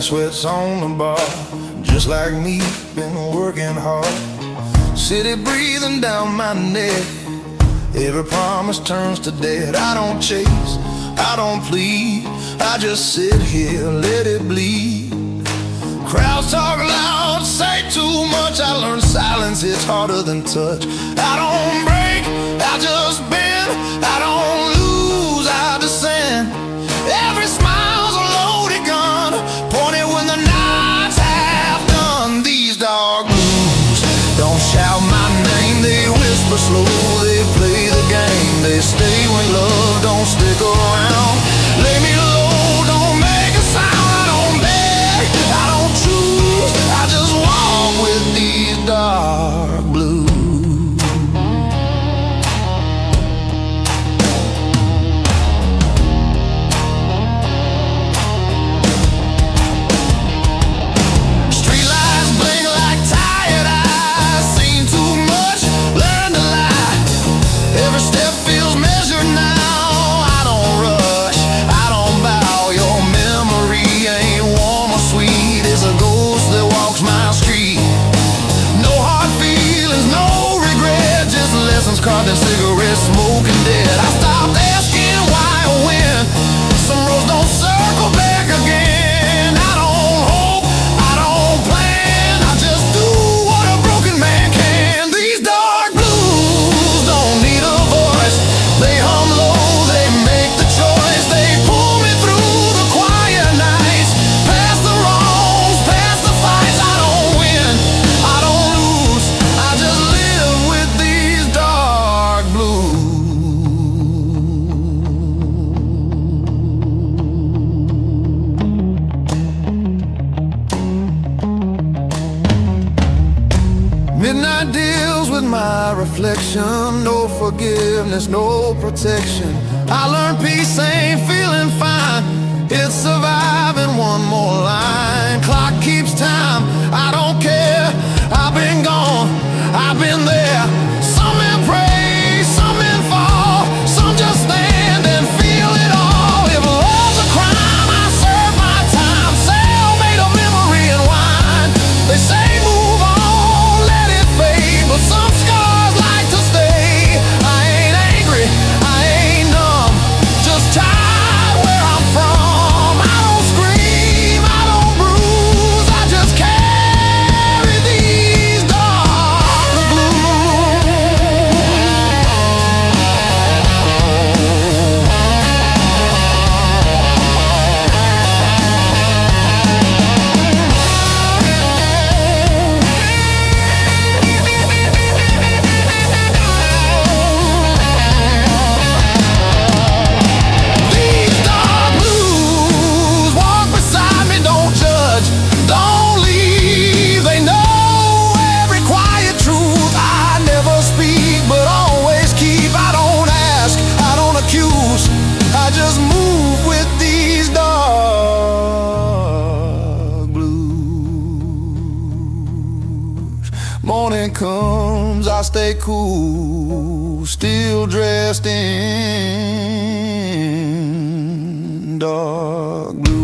sweats on the bar. Just like me, been working hard. City breathing down my neck. Every promise turns to dead. I don't chase, I don't plead, I just sit here, let it bleed. Crowds talk loud, say too much. I learned silence hits harder than touch. I don't break, I just bend. I don't lose, I descend. Every smile's a loaded gun, pointed when the night's half done. These dark blues don't shout my name, they whisper slow. They play the game, they stay when love don't stick around. Lay me low, don't make a sound. I don't beg, I don't choose, I just walk with these dark blues. Carved in cigarette smoke and dead. I stopped asking why or when. Some roads don't circle back again. I don't hope, I don't plan, I just do what a broken man can. These dark blues don't need a voice. They hum low, they make the choice. They pull me through the quiet nights, past the wrongs, past the fights. I don't win, I don't lose, I just live with these dark blues. Midnight deals with my reflection. No forgiveness, no protection. I learned peace ain't feeling fine, it's surviving one more line. Clock keeps time, I don't care. I've been gone, I've been there. Some men pray, some men fall, some just stand and feel it all. If love's a crime, I serve my time. Cellmate of memory and wine. They say move on, let it fade, but some scars like to stay. I ain't angry, I ain't numb, just tired where I'm from. I don't scream, I don't bruise, I just carry these dark blues. These dark blues walk beside me, don't judge, don't leave. They know every quiet truth I never speak, but always keep. I don't ask, I don't accuse, I just move with these dark blues. Morning comes, I stay cool, still dressed in dark blues.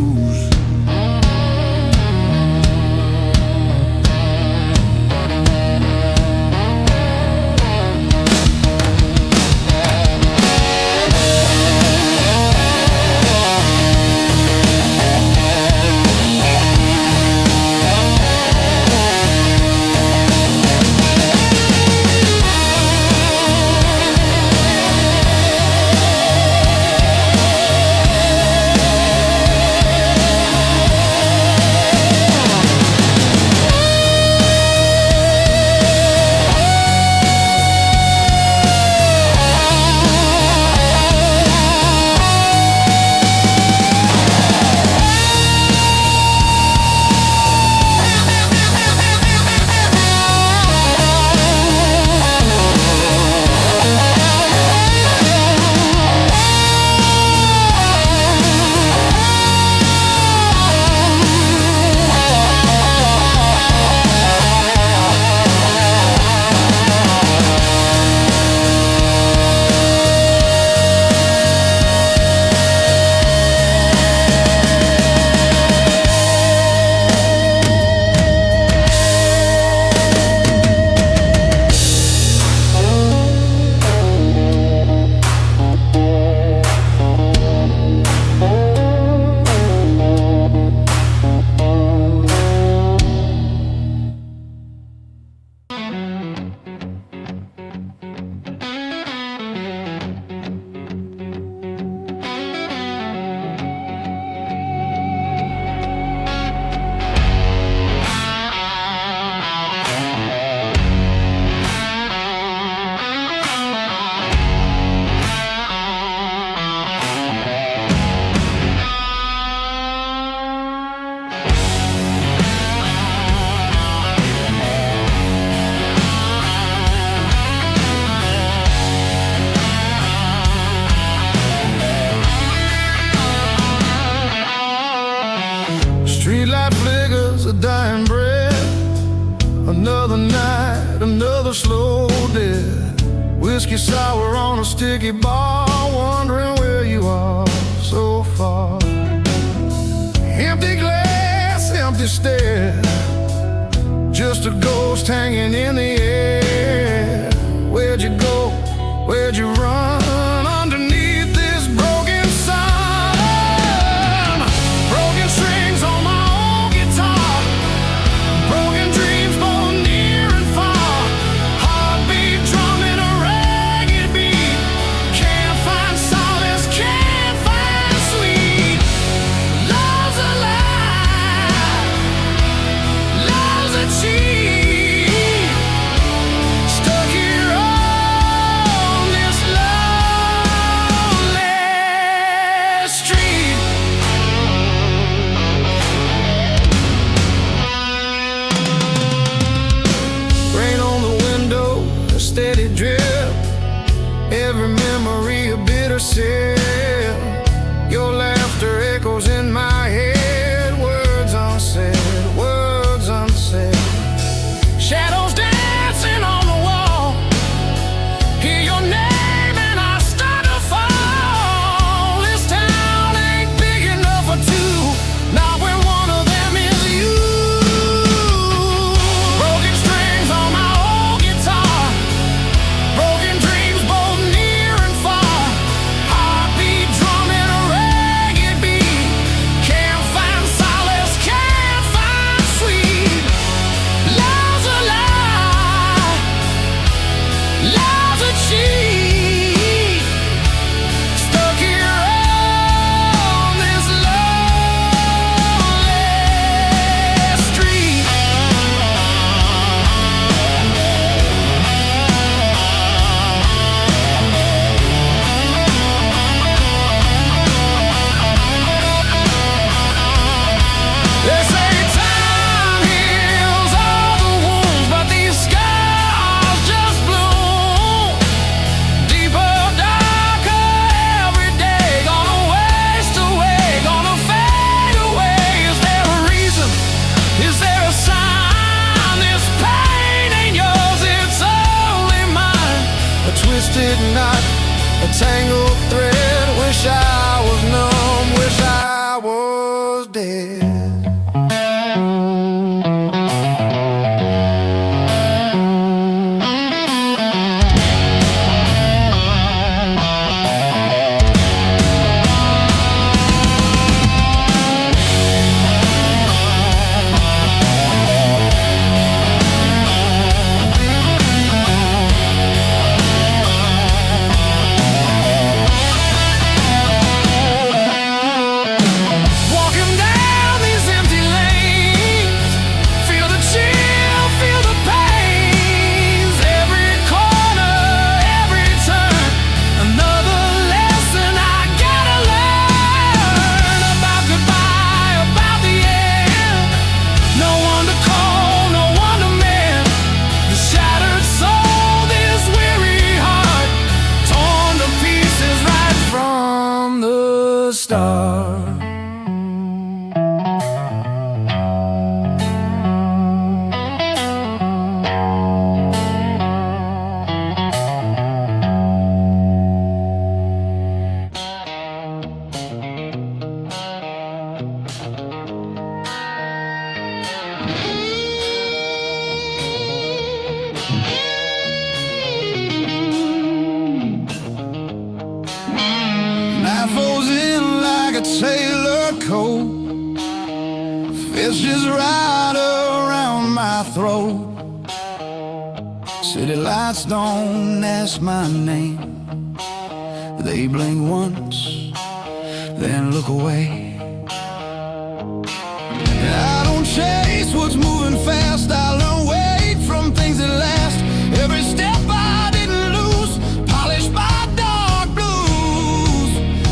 another slow death. Whiskey sour on a sticky bar, wondering where you are so far. Empty glass, empty stare, just a ghost hanging in the air. Where'd you go? Where'd you run? Underneath this broken sun. Broken strings on my old guitar, broken dreams both near and far. Heartbeat drumming a ragged beat. Can't find solace, can't find sweet. Love's a lie, love's a cheat. Stuck here on this lonely street. Rain on the window, a steady drip. Every memory a bitter sip. Your laughter echoes in my head. Words unsaid, words unsaid. Shadows dancing on the wall. Hear your name and I start to fall. This town ain't big enough for two, not when one of them is you. Broken strings on my old guitar, broken dreams both near and far. Heartbeat drumming a ragged beat. Can't find solace, can't find sweet. Love's a lie, love's a cheat. Stuck here on this lonely street. They say time heals all the wounds, but these scars just bloom deeper, darker every day. Gonna waste away, gonna fade away. Is there a reason? Is there a sign? This pain ain't yours, it's only mine. A twisted knot, a tangled thread. Wish I was numb, wish I was dead. Walking down these empty lanes, feel the chill, feel the pains. Every corner, every turn, another lesson I gotta learn. About goodbye, about the end. No one to call, no one to mend. The shattered soul, this weary heart, torn to pieces right from the start. Knife goes in like a tailor coat, fist just right around my throat. City lights don't ask my name, they blink once, then look away. I don't chase what's moving fast, I learn wait from things that last. Every step I didn't lose, polished by dark blues.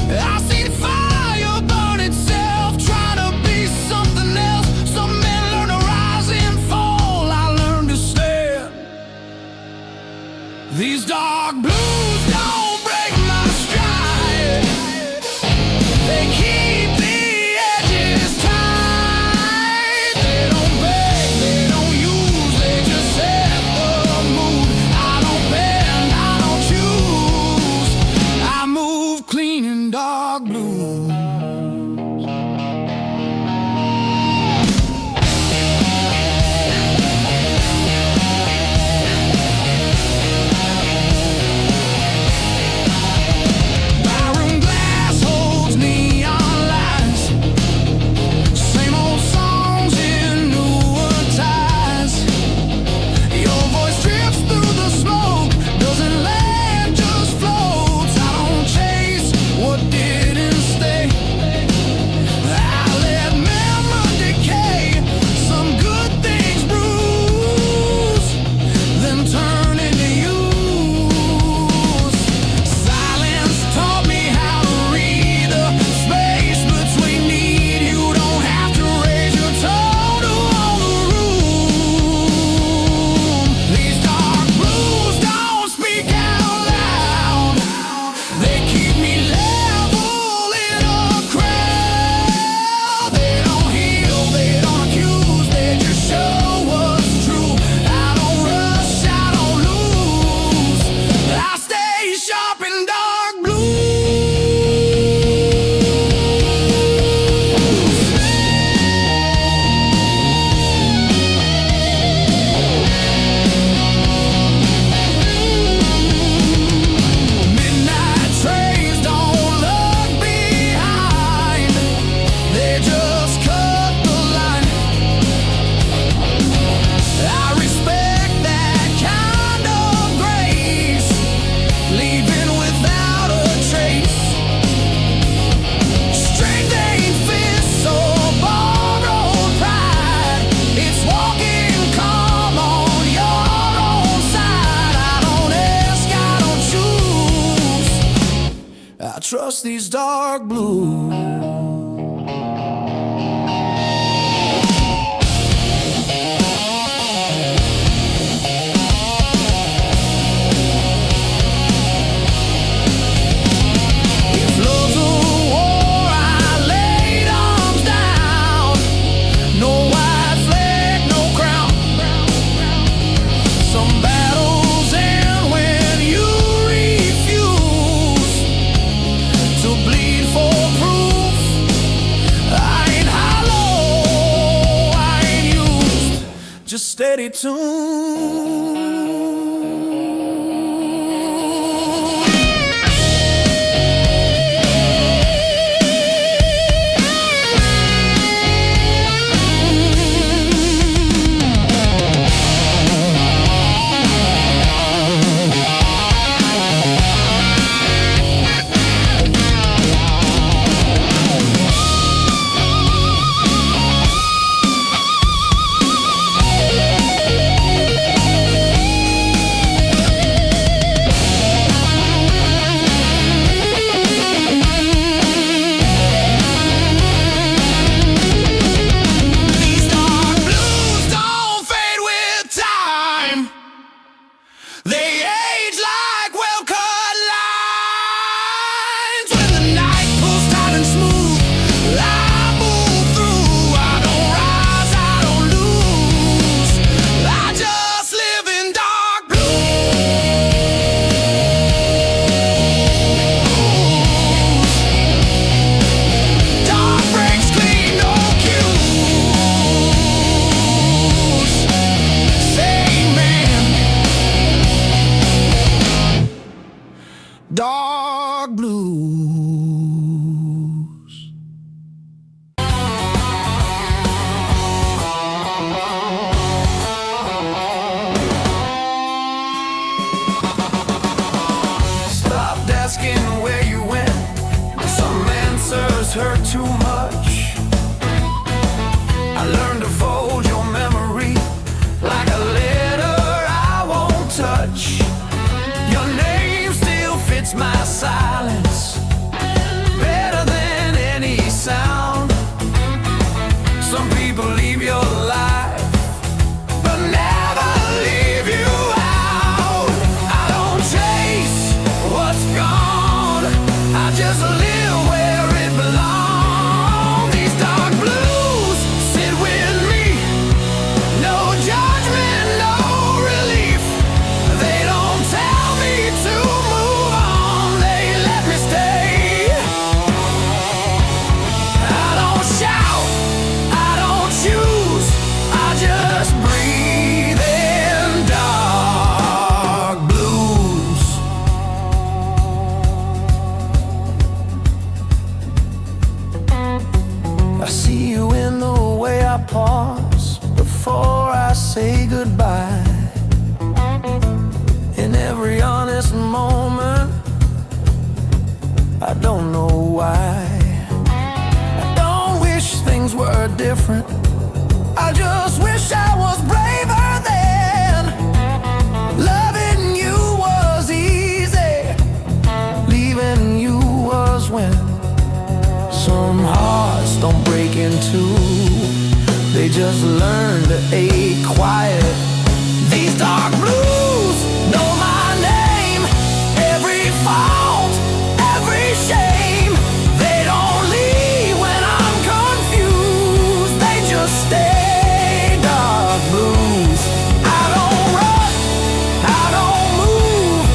I see the fire burn itself, trying to be something else. Some men learn to rise and fall, I learned to stand. These dark blues don't break my stride, they keep the edges tight. They don't beg, they don't use, they just set the mood trust these dark blues. Just steady tune. Dark blues. Stopped asking where you went. Some answers hurt too much. I learned to fold your memory like a letter I won't touch. Your name still fits my silence better than any sound. Some people leave your life but never leave you out. I don't chase what's gone, I just live where it belongs. These dark blues sit with me, no judgment, no relief. They don't tell me to move on, they let me stay. I don't shout, I don't choose, I just breathe in dark blues. I see you in the way I pause before I say goodbye. In every honest moment, I don't know why. I don't wish things were different, I just wish I was braver then. Loving you was easy, leaving you was when. Some hearts don't break in two, they just learn to ache quiet. These dark blues know my name, every fault, every shame. They don't leave when I'm confused, they just stay. Dark blues. I don't run, I don't move,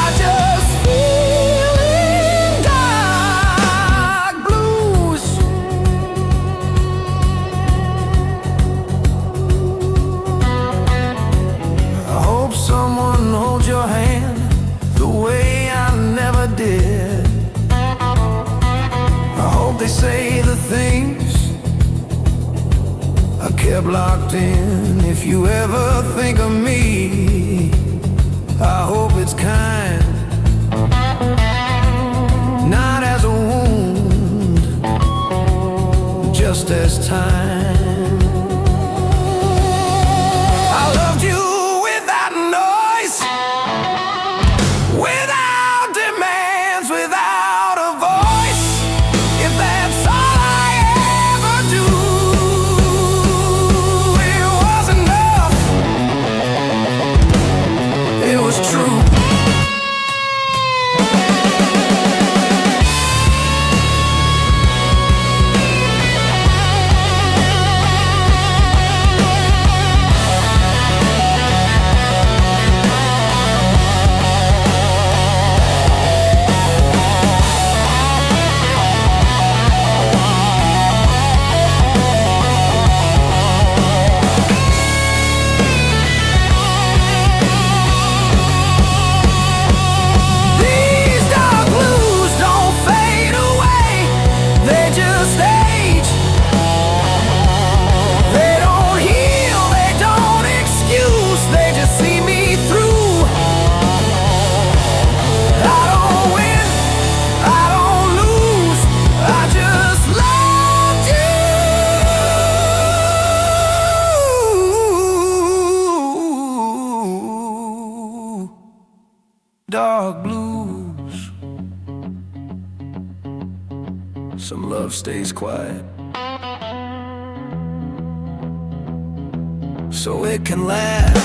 I just feel in dark blues. I hope someone holds your hand the way I never did. I hope they say the things I kept locked in. If you ever think of me, I hope it's kind, not as a wound, just as time. I loved you without noise, without demands, without a voice. true. Dark blues. Some love stays quiet, so it can last.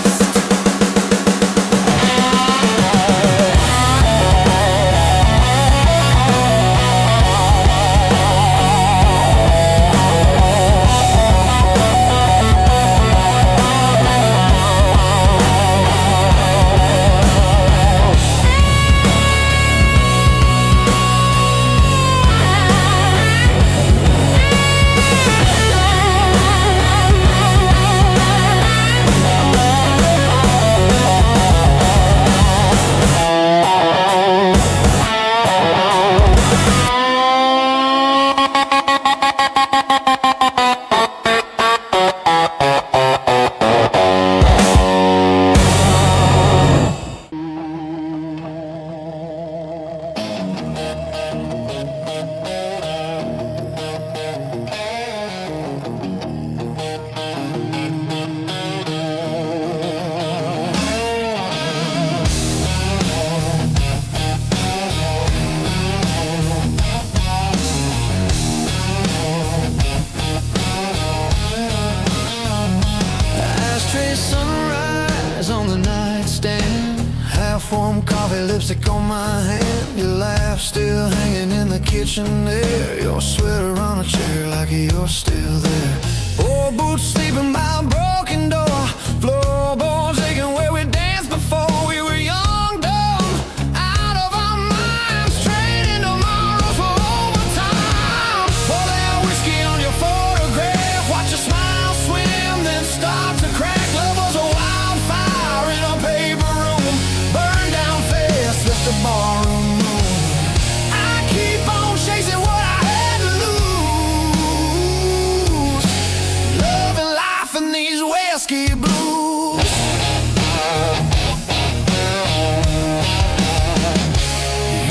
Sunrise on the nightstand, half-warm coffee, lipstick on my hand. Your laugh still hanging in the kitchen there, your sweater on a chair like you're still there. Old boots sleeping by a broken door, floorboards aching where we danced before we were young, dumb, out of our minds, trading tomorrows for overtime. Pour that whiskey on your photograph, watch your smile swim, then start to crack. Love was a wildfire in a paper room, burned down fast, left the barroom room. I keep on chasing what I had to lose, love and life and these whiskey blues.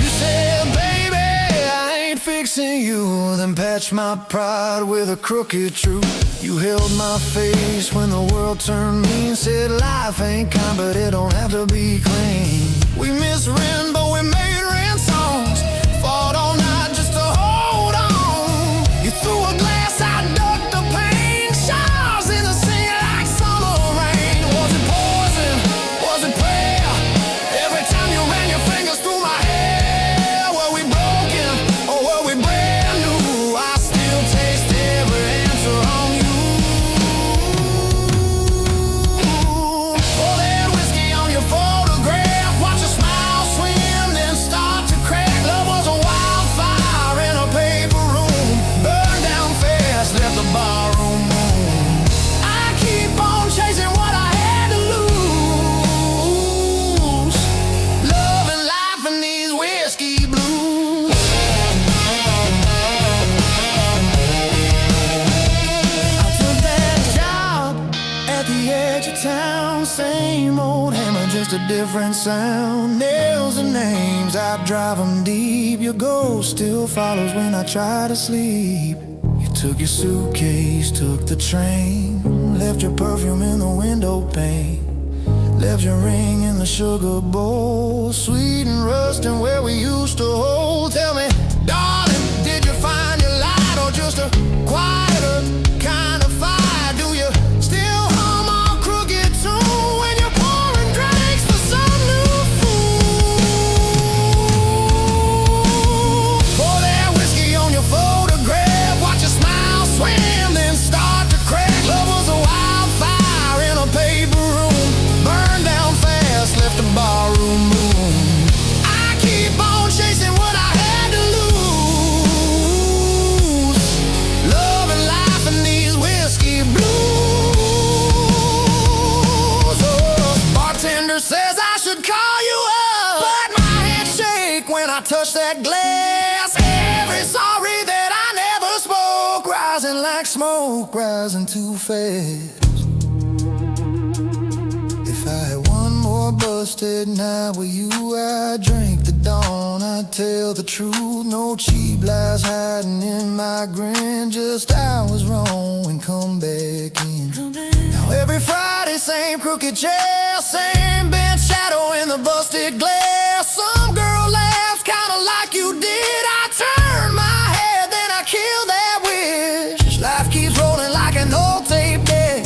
You said, baby, I ain't fixing you, then patched my pride with a crooked truth. You held my face when the world turned mean, said life ain't kind, but it don't have to be clean. We misread, but we made rent songs, fought all night just to hold on. You threw a glass, I ducked the pain, showers in the sink like summer rain. Was it poison? Was it prayer? Every time you ran your fingers through my hair. Were we broken or were we brand new? I still taste every answer on you. Pour that whiskey on your photograph, watch your smile swim, then start to crack. Love was a wildfire in a paper room, burned down fast, left the barroom room. I keep on chasing what I had to lose, love and life and these whiskey blues. I took that job at the edge of town, same old hammer, just a different sound. Nails and names, I drive them deep. Your ghost still follows when I try to sleep. You took your suitcase, took the train, left your perfume in the window pane, left your ring in the sugar bowl, sweet and rusting where we used to hold. Tell me, darling, did you find your light or just a quieter kind of fire? Do you still hum our crooked tune when you're pouring drinks for some new should call you up. But my hands shake when I touch that glass. Every sorry that I never spoke, rising like smoke, rising too fast. If I had one more busted night with you, I'd drink the dawn, I'd tell the truth. No cheap lies hiding in my grin. Just I was wrong and come back in. Now every Friday, same crooked chair, same bench shadow in the busted glass. Some girl laughs kinda like you did. I turn my head, then I kill that wish. Life keeps rolling like an old tape deck,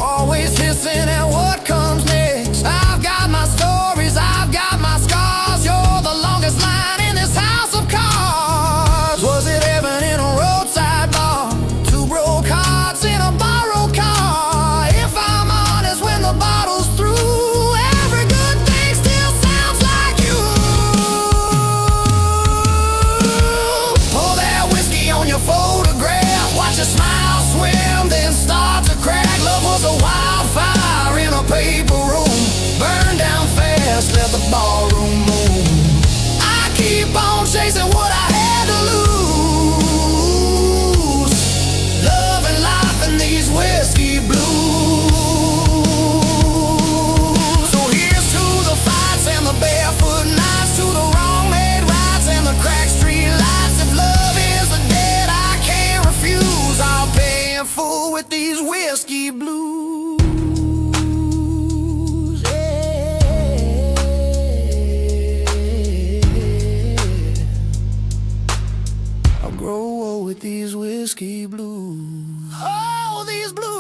always hissing at what comes next. I've got my stories, I've got my scars. You're the longest line in this house of cards. Was it heaven in a roadside bar? Two broke hearts in a borrowed car. If I'm honest, when the bottle's through, every good thing still sounds like you. Pour that whiskey on your photograph, watch your smile swim, then start to crack. Love was a wildfire in a paper room, burned down fast, let the ballroom move. I keep on chasing what I had to lose, love and life and these whiskey blues. So here's to the fights and the barefoot nights, to the wrong made rights and the cracked street lights. If love is a debt I can't refuse, I'll pay in full with these whiskey blues. Grow old with these whiskey blues. Oh, these blues.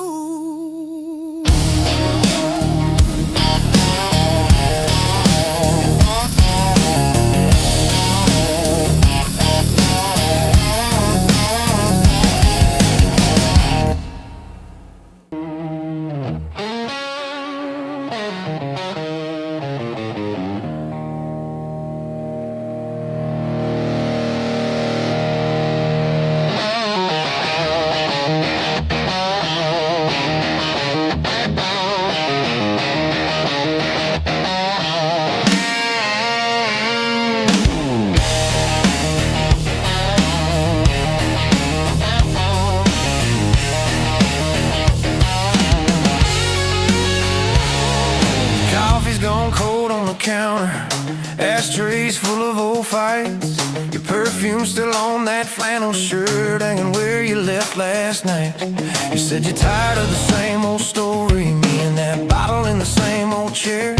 Gone cold on the counter, ashtrays full of old fights. Your perfume still on that flannel shirt, hanging where you left last night. You said you're tired of the same old story, me and that bottle in the same old chair.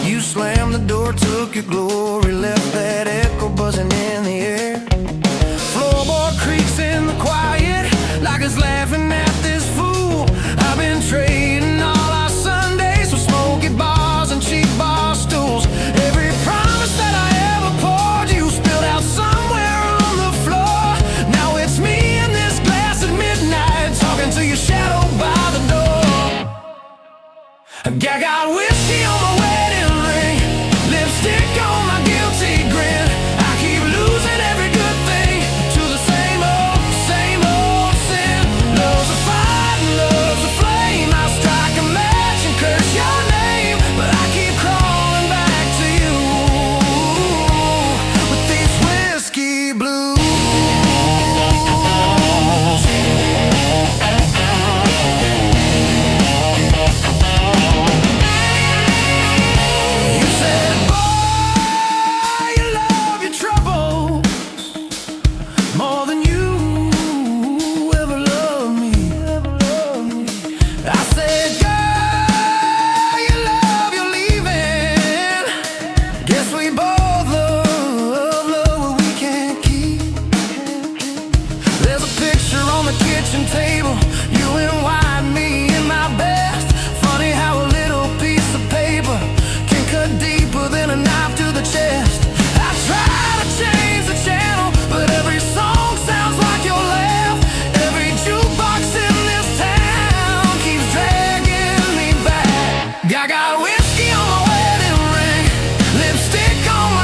You slammed the door, took your glory, left that echo buzzing in the air. Floorboard creaks in the quiet, like it's laughing at this fool. I've been trading all our Sundays for smoky bars and cheap bar stools. Every promise that I ever poured, you spilled out somewhere on the floor. Now it's me and this glass at midnight, talking to your shadow by the door. I got whiskey on my wedding ring, lipstick on my guilty grin. I keep losing every good thing to the same old sin. Love's a fight and love's a flame. I strike a match and curse your name, but I keep crawling back to you with these whiskey blues. You said, boy, you love your troubles more than you ever loved me. I said, girl, you love your leaving. Guess we both love what we can't keep. There's a picture on the kitchen table, you in white, me in my best. Funny how a little piece of paper can cut deeper than a knife to the chest. I try to change the channel, but every song sounds like your laugh. Every jukebox in this town keeps dragging me back. I got whiskey on my wedding ring, lipstick on my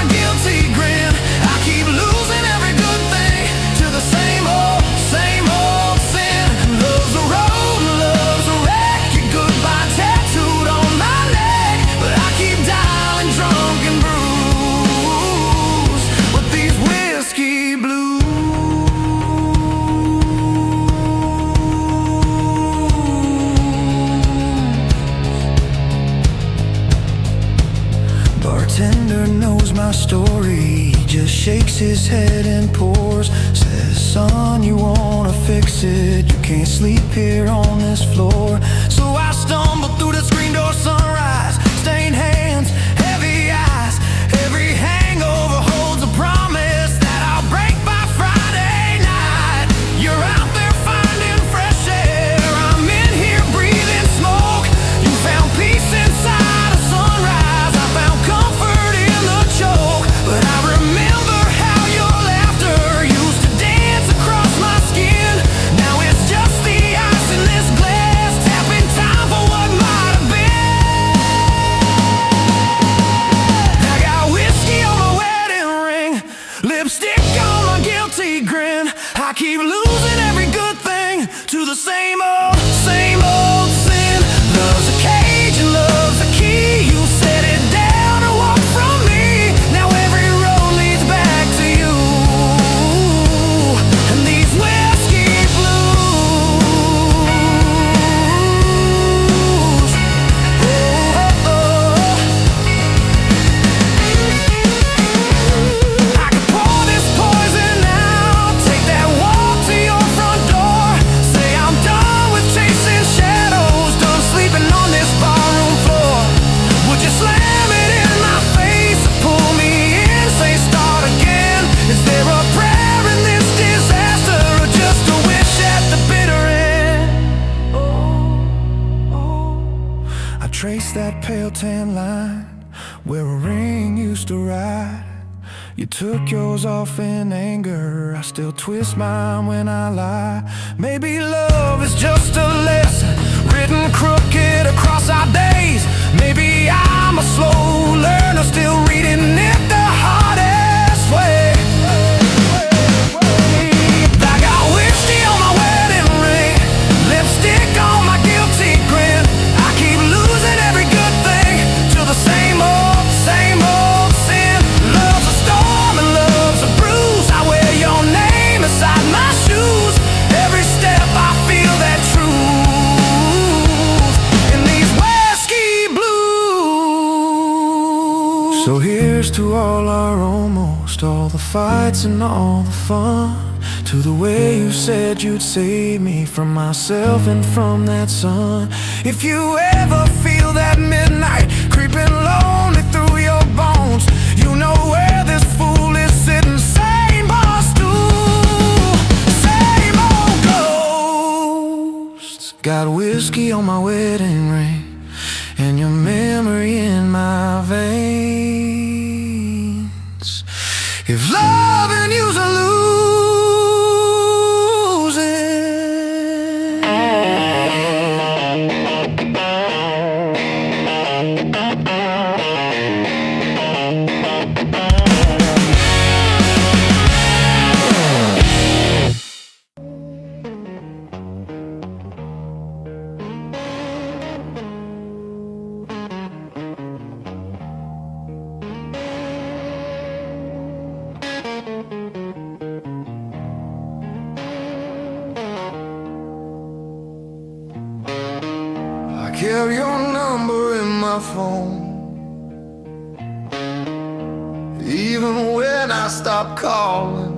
bartender knows my story. He just shakes his head and pours. Says, son, you wanna fix it? You can't sleep here on this floor. So I stumble through the screen door sunrise. Stained hands, heavy eyes. Every hangover holds a promise that I'll break by Friday night. You're out there finding fresh air. I'm in here breathing smoke. You found peace inside a sunrise. I found comfort in the choke. But I remember how your laughter used to dance across my skin. Now it's just the ice in this glass, tapping time for what might have been. I got whiskey on my wedding ring, lipstick on my guilty grin. I keep losing every good thing to the same old sin. Love's a cage and love's a key. You set it down and walk from me. Now every road leads back to you. And these whiskey blues. Oh, oh, oh. I could pour this poison out, take that walk to your front door. Say I'm done with chasing shadows, done sleeping on this barroom floor. Would you slam it in my face or pull me in, say start again? Is there a prayer in this disaster or just a wish at the bitter end? Oh, oh. I trace that pale tan line where a ring used to ride. You took yours off in anger. I still twist mine when I lie. Maybe love is just a lesson written crooked across our days. Maybe I'm a slow learner, still reading it the hardest way. I got whiskey on my wedding ring, lipstick on my guilty grin. I keep losing every good thing to the same old sin. Love's a storm and love's a bruise. I wear your name inside my shoes. Every step I feel that truth in these whiskey blues. So here's to all our almost, all the fights and all the fun. To the way you said you'd save me from myself and from that sun. If you ever feel that midnight creeping lonely through your bones, you know where this fool is sitting. Same bar stool, same old ghosts. Got whiskey on my wedding ring and your memory in my veins. If loving you's a losing, I kept your number in my phone, even when I stopped calling,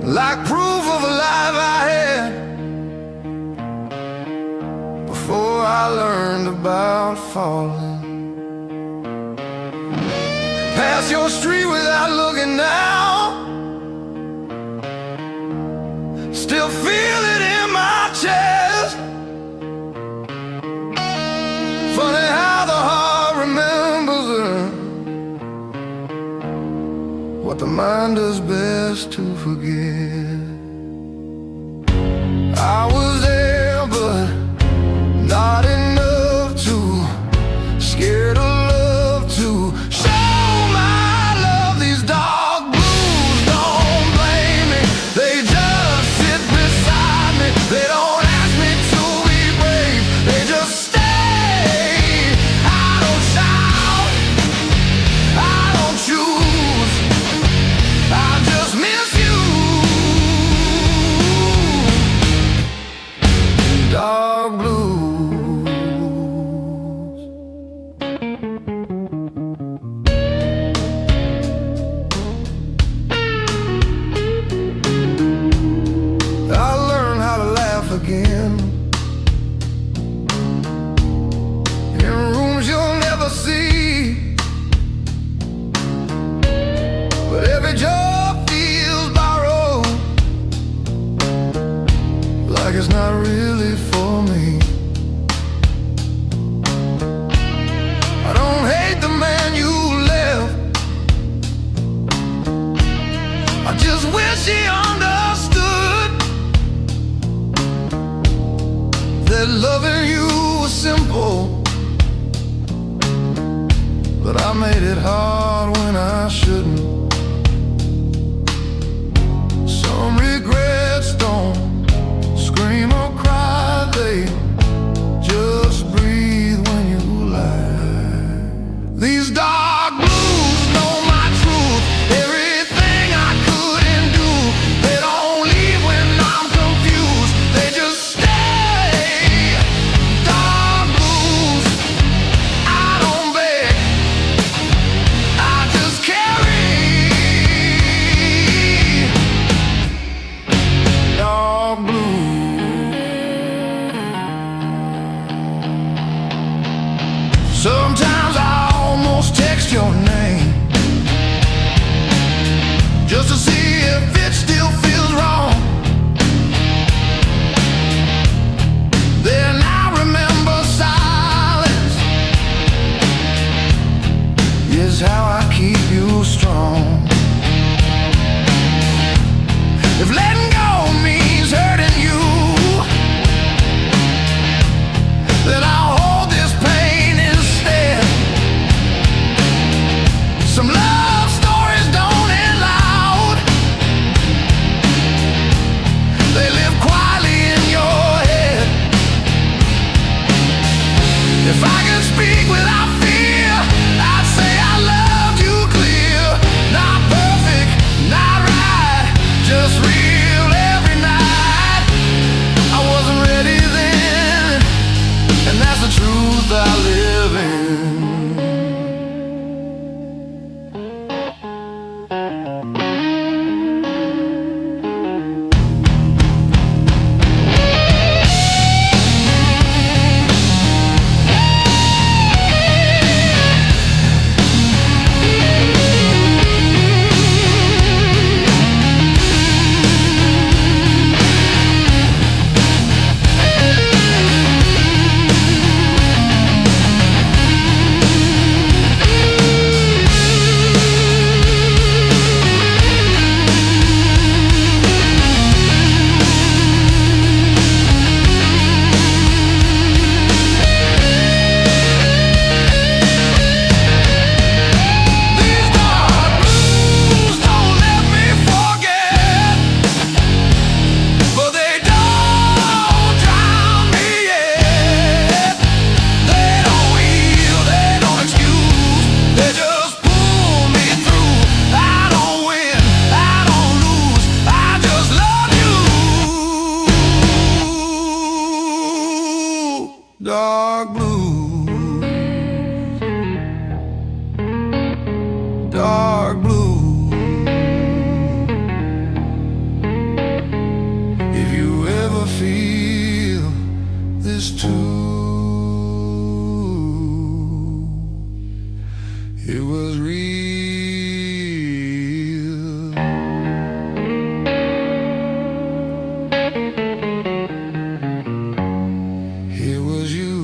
like proof of a life I had before I learned about falling. Pass your street without looking now, still feel it in my chest. Funny how the heart remembers what the mind does best to forget. I was there, but not enough to scared of love to show my love. These dark blues don't blame me, they just sit beside me. They don't ask me to be brave, they just stay. I don't shout, I don't choose, I just miss you. but I made it hard when I shouldn't. Some regrets don't scream or cry, they just breathe when you lie. These dark blues know my truth, everything I couldn't do. They don't leave when I'm confused, they just stay. Dark blues, I don't beg, I just carry. Dark blues. Sometimes I almost text your name just to see if it still feels wrong. Then I remember silence is how I keep you strong. If letting go means hurting you, then I'll hold this pain instead. Some love stories don't end loud, they live quietly in your head. If I could speak without fear, I'd say I loved you clear. Not perfect, not right, just real every night. I wasn't ready then, and that's the truth I live in. Dark blues, dark blues. If you ever feel this too, it was real. It was you.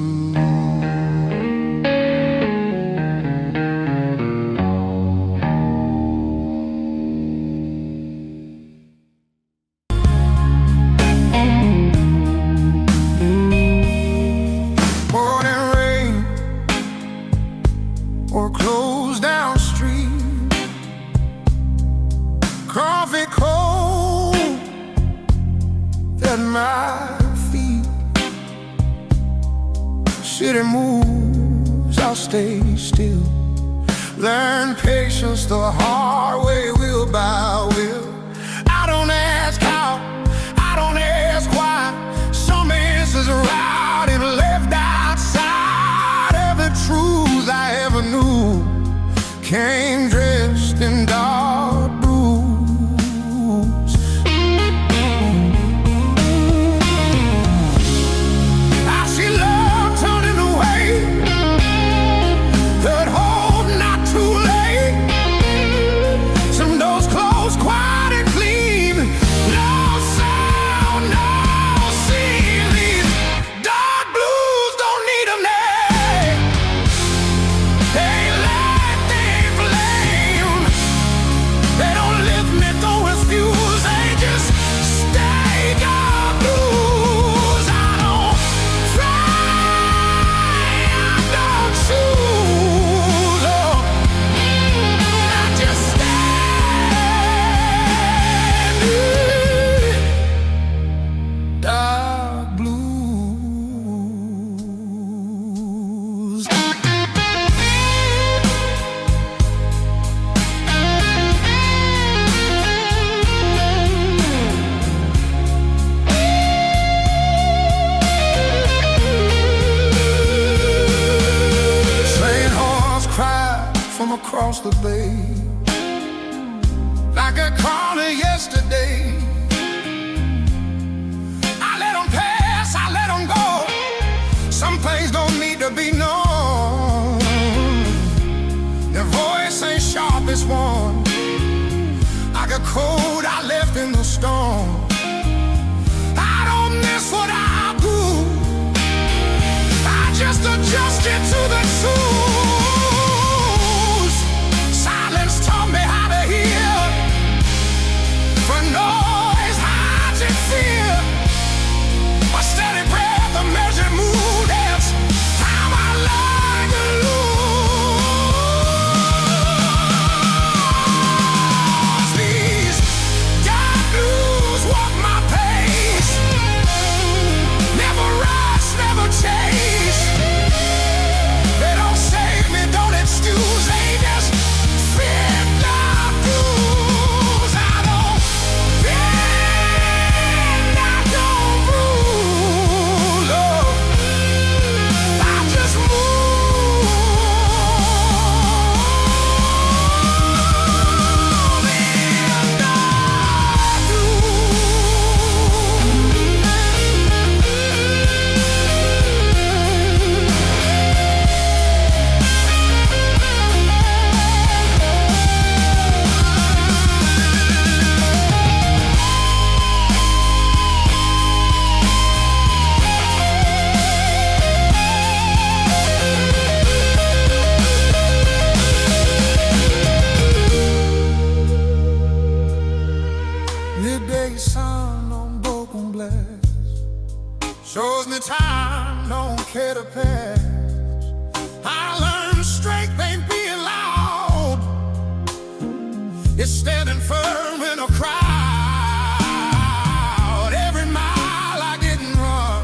Morning rain or closed down street, coffee cold at my feet. City moves, I'll stay still. Learn patience the hard way, will by will. I don't ask how, I don't ask why. Some answers are out and left outside. Every truth I ever knew came dressed in dark blues. I see love turning away, that hope not too late. Some doors closed quiet from across the bay, like a corner yesterday. I let them pass, I let them go. Some things don't need to be known. Their voice ain't sharp as one, like a code I left in the storm. I don't miss what I do, I just adjust it to the truth. Silence taught me how to hear, for noise hides in fear. A steady breath, a measured mood, that's time I learned to lose. These dark blues walk my pace, never rush, never chase. They don't save me, don't excuse, they just fit the rules. I don't bend, I don't rule, oh, I just move in the midday sun on broken glass shows me time don't care to pass. I learned strength ain't being loud, it's standing firm in a crowd. Every mile I didn't run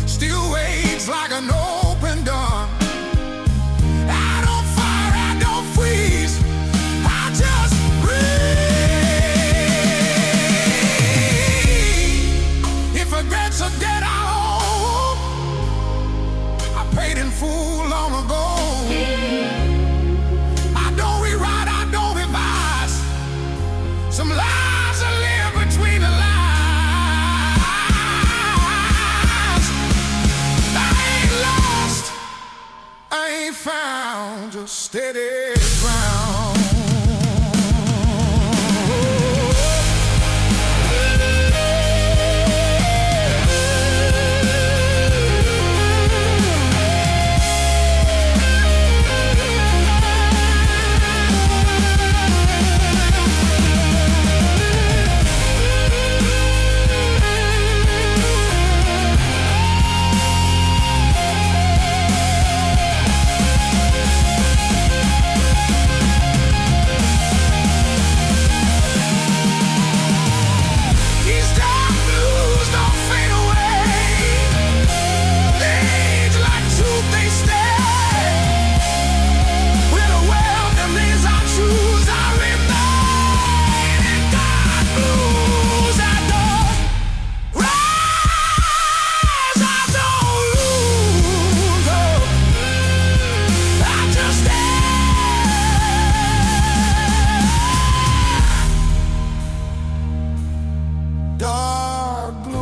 still waits like an open gun. I don't fire, I don't freeze, I just breathe. If regrets are dead, I own, I paid in full long ago. I don't rewrite, I don't revise. Some lies I live between the lines. I ain't lost, I ain't found, just steady ground. These dark blues don't fade away, they age like truth, they stay. With a welcome is I choose, I remain in dark blues. I don't rise, I don't lose, oh, I just stand. Dark blues,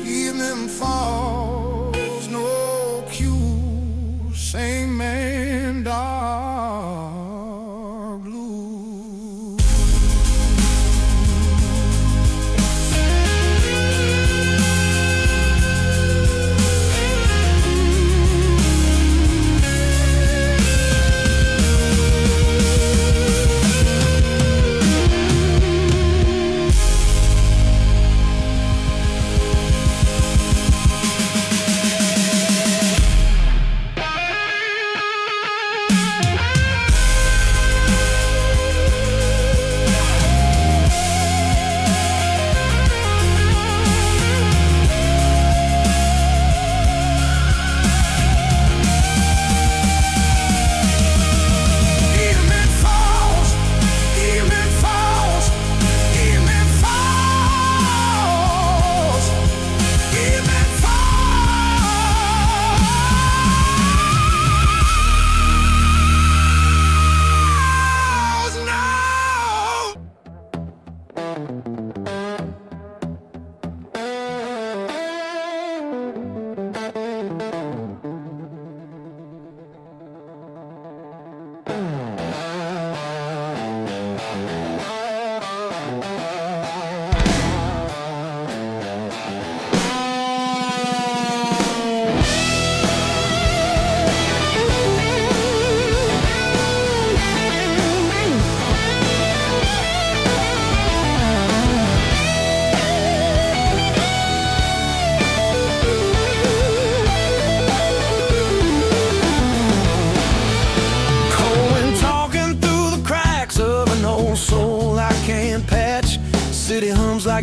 evening falls, no cue, same man, dark blues.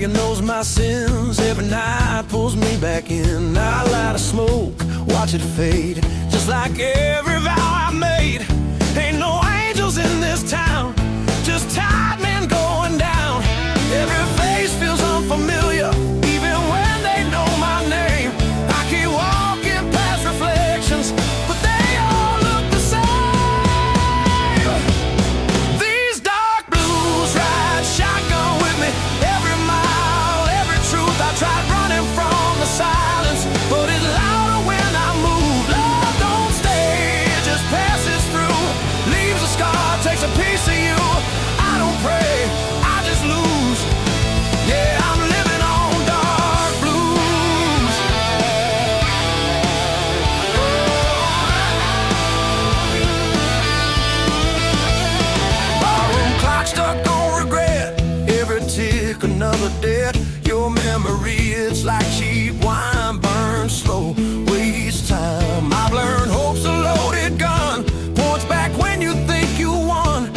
Thinking knows my sins every night pulls me back in. I light a smoke, watch it fade, just like every vow I made. Ain't no angels in this town, just tired men going down. Every face feels unfamiliar, even when they know my name. I keep walking past reflections, but they all look the same. These dark blues ride shotgun with me every mile, every truth. I tried running from the silence, but it's louder when I move. Love don't stay, it just passes through, leaves a scar, takes a piece of you. I don't pray, I just lose. Yeah, I'm living on dark blues. Barroom clock stuck on regret, every tick another debt. Your memory, it's like cheap wine, burns slow, waste time. I've learned hope's a loaded gun, points back when you think you won.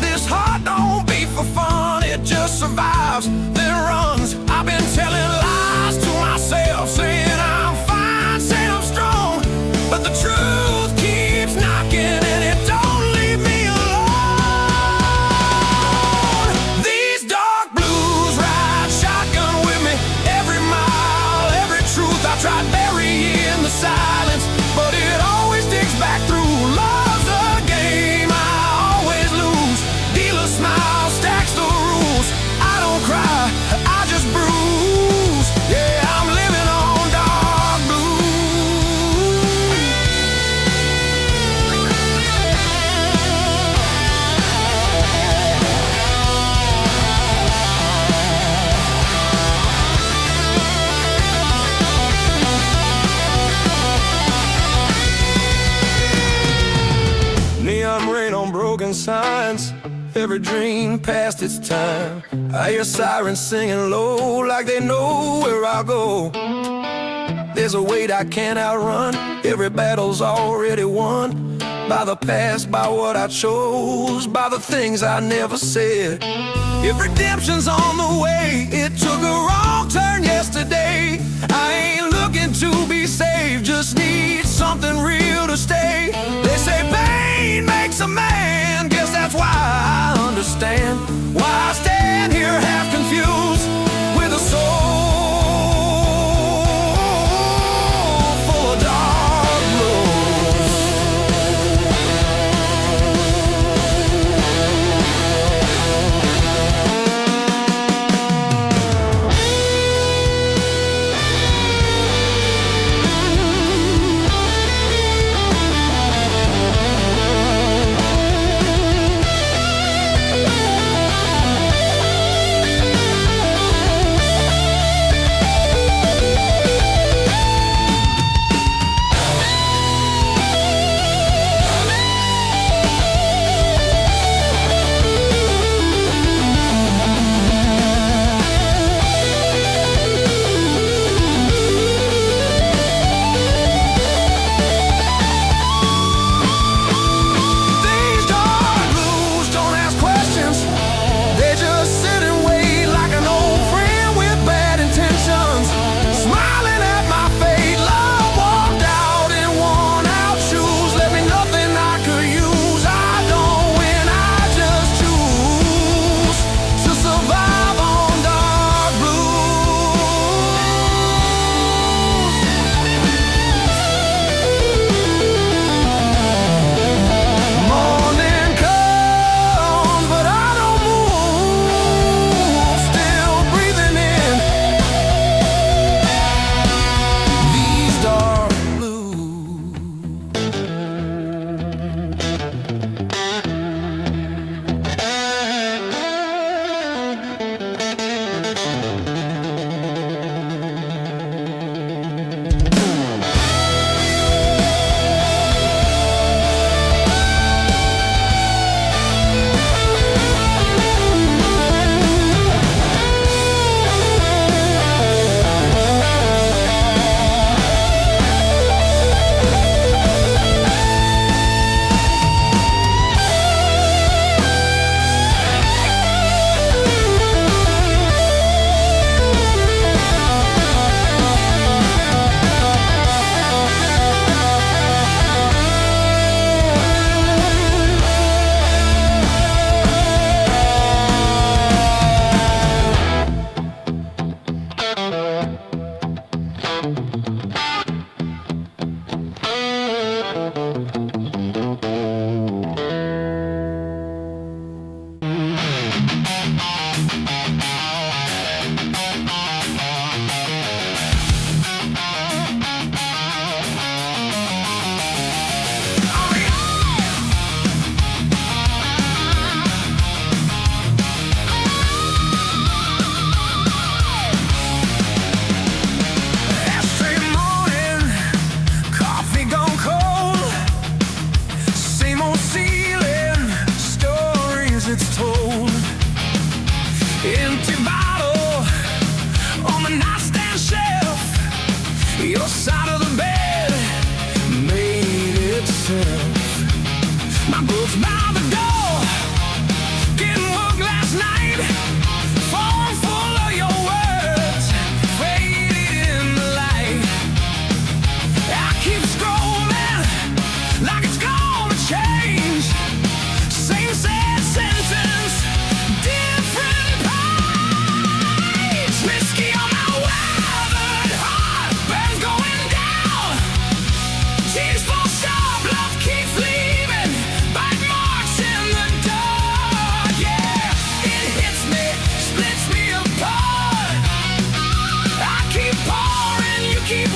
This heart don't beat for fun, it just survives, then runs. I've been telling lies to myself, saying I'm fine, saying I'm strong, but the truth keeps knocking and it don't leave me alone. These dark blues ride shotgun with me every mile, every truth. I tried burying the silence, but it always digs back through. Love's a game, I always lose. Dealer smile, stacks the rules. I don't cry, I just bruise. Yeah, I'm living on dark neon rain on broken signs, every dream past its time. I hear sirens singing low like they know where I'll go. There's a weight I can't outrun, every battle's already won. By the past, by what I chose, by the things I never said. If redemption's on the way, it took a wrong turn yesterday. I ain't looking to be saved, just need something real to stay. They say pain makes a man, guess that's why I understand why I stand here half confused with a soul full of dark blues.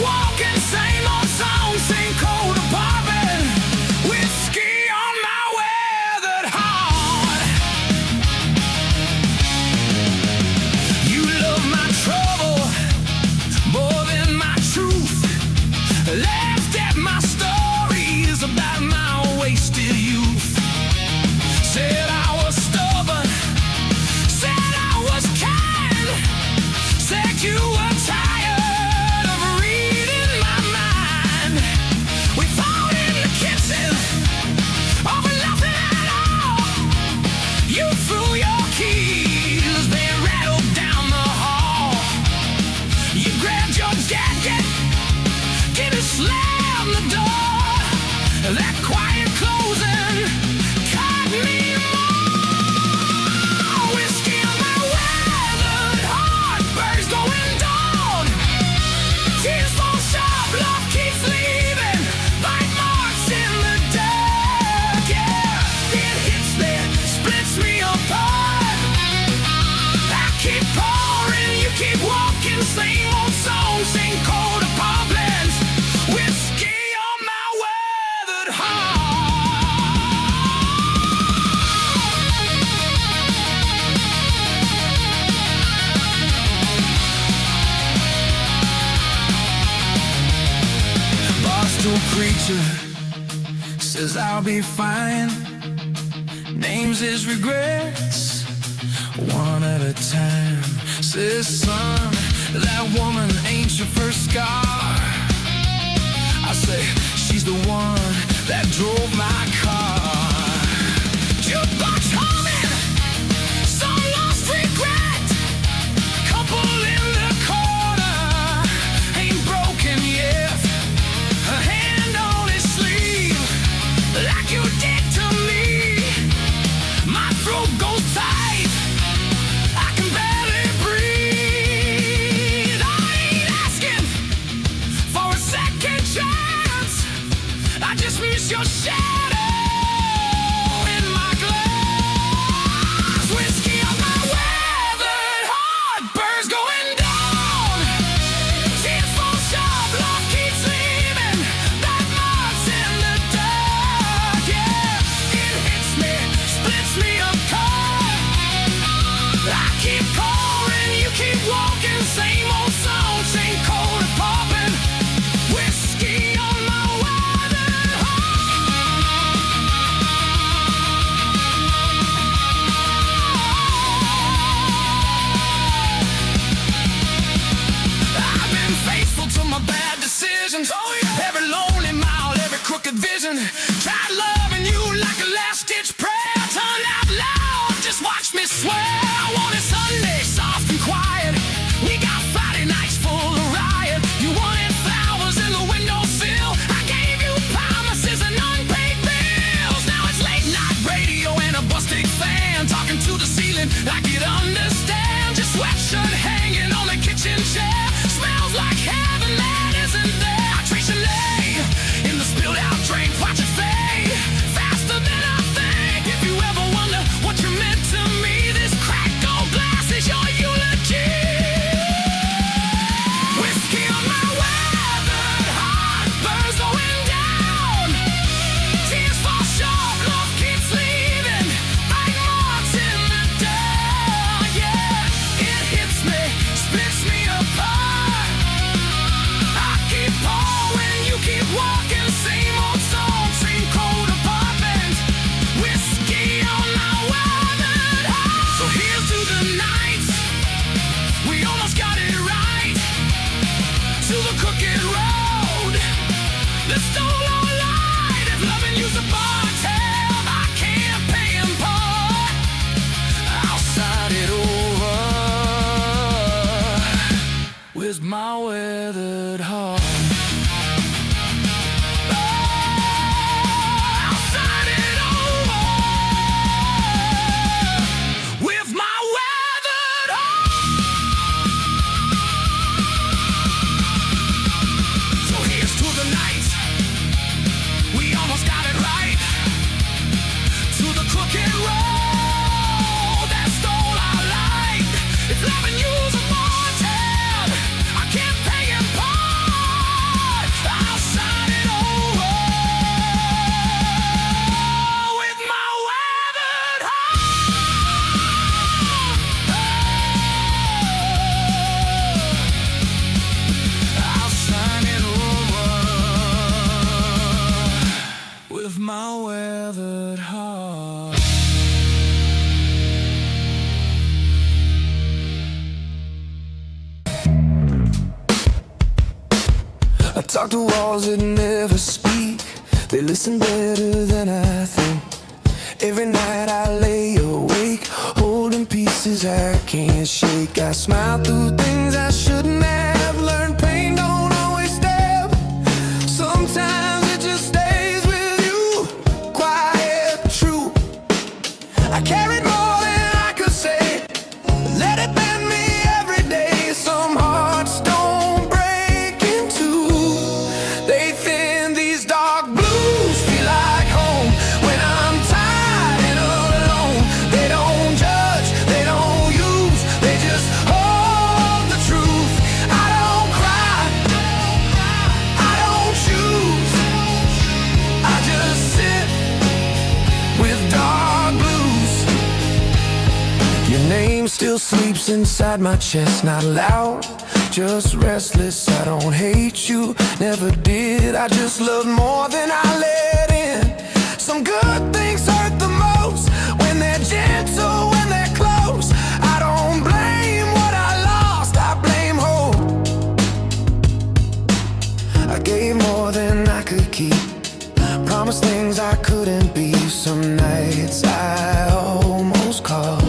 walking, same old song, same cold apartment. Whiskey on my weathered heart. You love my trouble more than my truth. Laughed at my stories about my wasted youth. Said I was stubborn, said I was kind, said you were tired of reading my mind. We fought in the kitchen over nothing at all. You threw your keys, they rattled down the hall. You grabbed your jacket, gave it, slammed the door. That quiet closing caught me more. Whiskey on my weathered heart, birds going down. Tears fall sharp, love keeps leaving, bite marks in the dark. Yeah, it hits me, splits me apart. I keep pouring, you keep walking, same old song, same cold apartments. Whiskey on my weathered heart. Barstool preacher says I'll be fine. Names his regrets one at a time. Says, son, that woman ain't your first scar. I say, she's the one that drove my car. Jukebox humming, some lost regret. Couple in the corner, ain't broken yet. A hand on his sleeve, like you did to me. My throat goes tight, I can barely breathe. I ain't asking for a second chance, I just miss your shadow in my glass. Whiskey on my weathered heart, birds going down. Tears fall sharp, love keeps leaving, bite marks in the dark. Yeah, it hits me, splits me apart. I keep calling, you keep walking, same old song, same cold apartment. Whiskey on my weathered heart. I've been faithful to my bad decisions. Every lonely mile, every crooked vision. Tried loving you like a last-ditch prayer. Turned out loud, just watch me swear. I wanted Sunday, soft and quiet. We got Friday nights full of riot. You wanted flowers in the windowsill. I gave you promises and unpaid bills. Now it's late night radio and a busted fan, talking to the ceiling like you'd understand. Your sweatshirt hanging on the kitchen chair, smells like heaven that isn't there. I trace your name in the spilled out drain, watch it fade faster than I think. If you ever wonder what you meant to me, this cracked old glass is your eulogy. Whiskey on my weathered heart, birds going down. Tears fall sharp, love keeps leaving, bite marks in the dark. Yeah, it hits me, splits me apart. I keep pouring, you keep walking, same old song, same cold apartment. Whiskey on my weathered heart. So here's to the nights we almost got it right, to the crooked road that stole our light. If loving you's a bar tab, I can't pay in part. I'll start it over with my weathered heart. I'll start it over with my weathered heart. So here's to the night we almost got it right, to the crooked road that stole our light. If loving you's a bar tab, I can't pay in part. Talk to walls that never speak. They listen better than I think. Every night I lay awake, holding pieces I can't shake. I smile through things I shouldn't have. Learned pain don't always stab. Sometimes it just stays with you, quiet, true. I carried more than I could say. Let it bend me every day. Some hearts don't break in two. They thin, these dark blues feel like home when I'm tired and alone. They don't judge, they don't use, they just hold the truth. I don't cry, I don't choose. I just sit with dark blues. Your name still sleeps inside my chest, not loud, just restless. I don't hate you, never did. I just love more than I let in. Some good things hurt the most when they're gentle, when they're close. I don't blame what I lost, I blame hope. I gave more than I could keep, promised things I couldn't be. Some nights I almost called.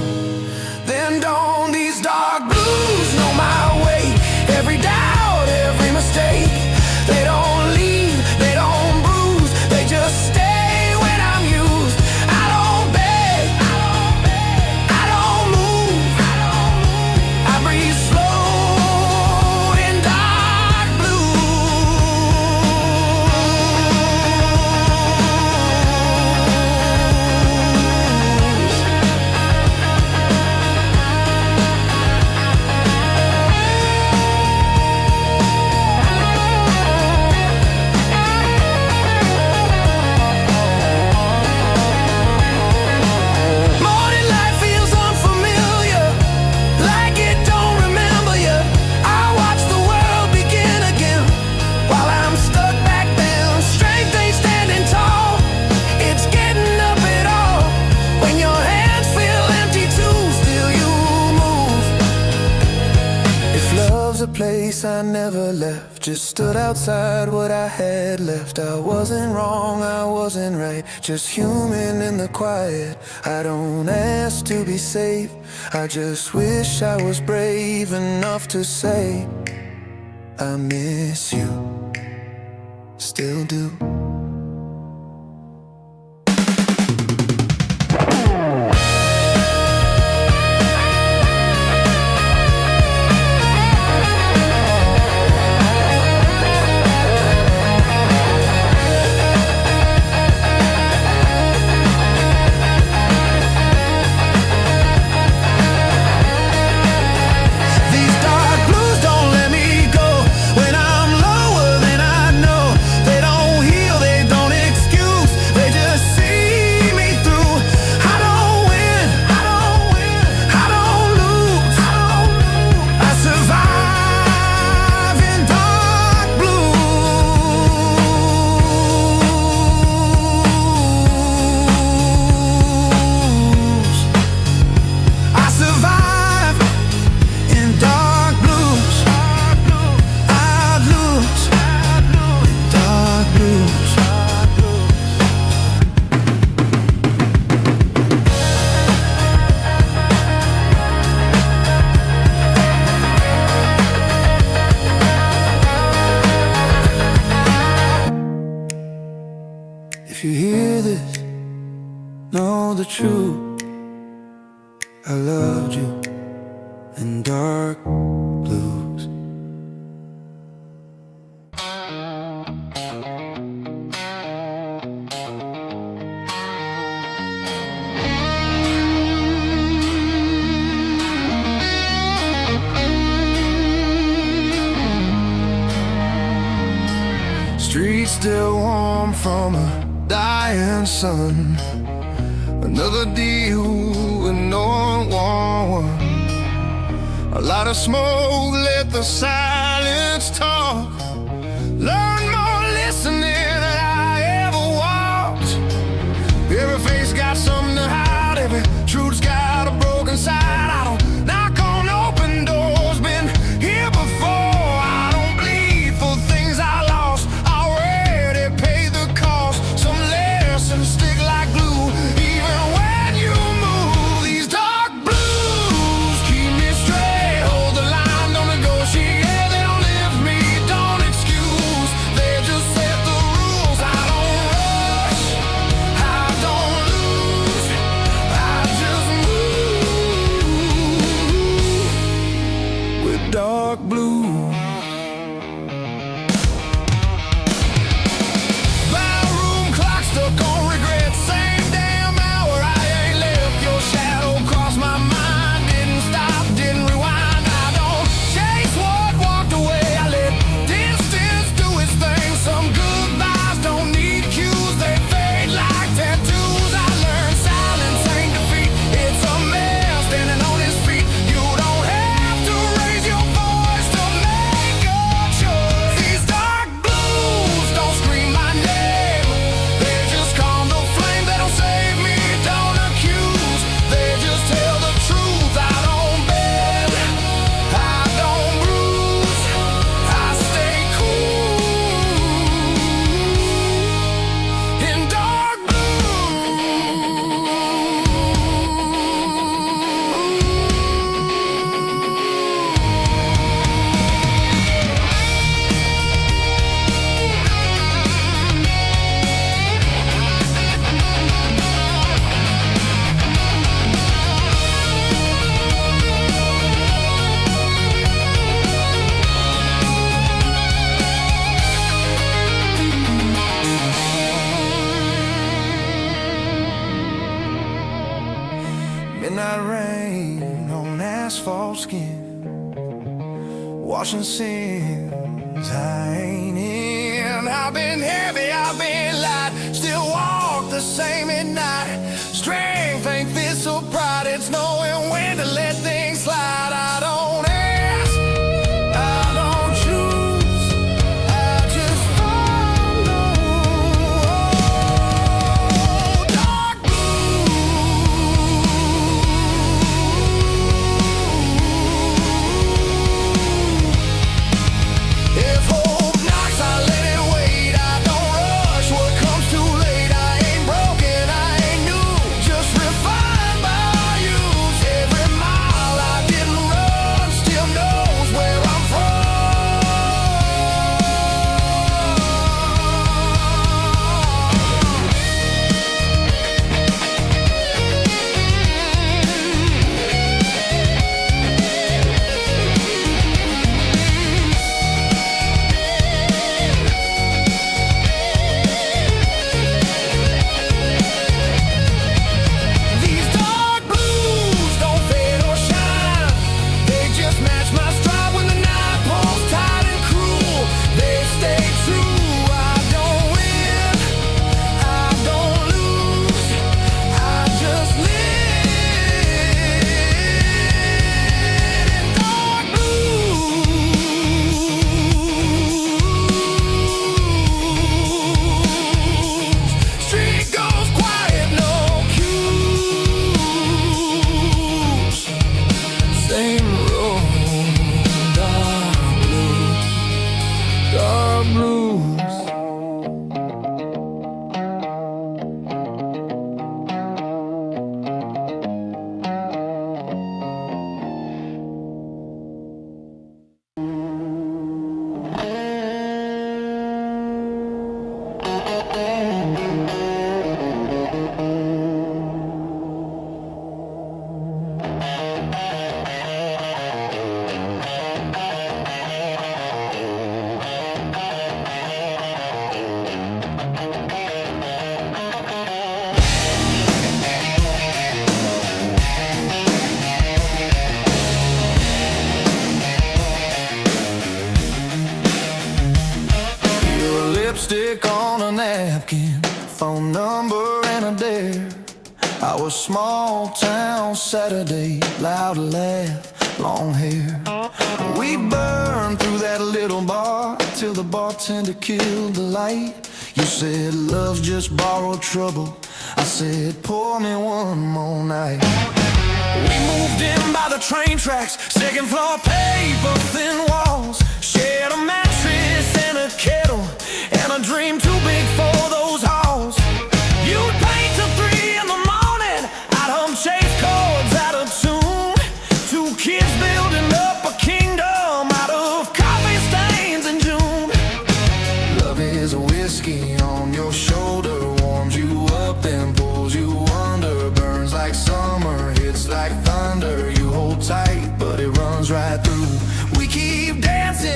Then don't these dark blues know my way? Every doubt, every mistake. They don't leave, they don't bruise, they just stay when I'm used. I don't beg, I don't move. I breathe slow in dark Morning light feels unfamiliar, like it don't remember you. I watch the world begin again while I'm stuck back then. Strength ain't standing tall, it's getting up at all. When your hands feel empty too, still you move. If love's a place I never left, just stood outside what I had left. I wasn't wrong, I wasn't right, just human in the quiet. I don't ask to be safe, I just wish I was brave enough to say I miss you, still do. These dark blues don't let me go when I'm lower than I know. They don't heal, they don't excuse, they just see me through. I don't win, I don't lose. I survive in dark blues. I survive in dark blues. I lose in dark blues. If you hear this, know the truth. I loved you in dark blues. Streets still warm from a dying sun. Another deal with no one. A lot of smoke, let the silence talk. Learn more listening than I ever walked. Every face got something to hide, every truth's got a broken side. I don't knock on open doors, been here before. I don't bleed for things I lost, ocean sins I ain't in. I've been heavy, I've been light, still walk the same at night. Strength ain't fist or pride, it's knowing when to let things slide. I don't ask, I don't choose, I just follow. Dark blue. If hope knocks, I let it wait. I don't rush what comes too late. I ain't broken, I ain't new, just refined by use. Every mile I didn't run still knows where I'm from. These dark blues don't fade or shine, they just match my stride when the night pulls tight and cruel. They stay true. I don't win, I don't lose, I just live in dark blues. Street goes quiet, no cues. Same road, dark blues, dark blues. Your lipstick on a napkin, phone number and a dare. Our small town Saturday, loud laugh, long hair. We burned through that little bar till the bartender killed the light. You said love's just borrowed trouble, I said pour me one more night. We moved in by the train tracks, second floor paper thin walls. Shared a mattress and a kettle, and a dream too big for those halls. You'd paint till 3 in the morning, I'd hum chase chords out of tune. Two kids building up a kingdom out of coffee stains in June. Love is a whiskey on your shoulder, warms you up and pulls you under. Burns like summer, hits like thunder. You hold tight, but it runs right through. We keep dancing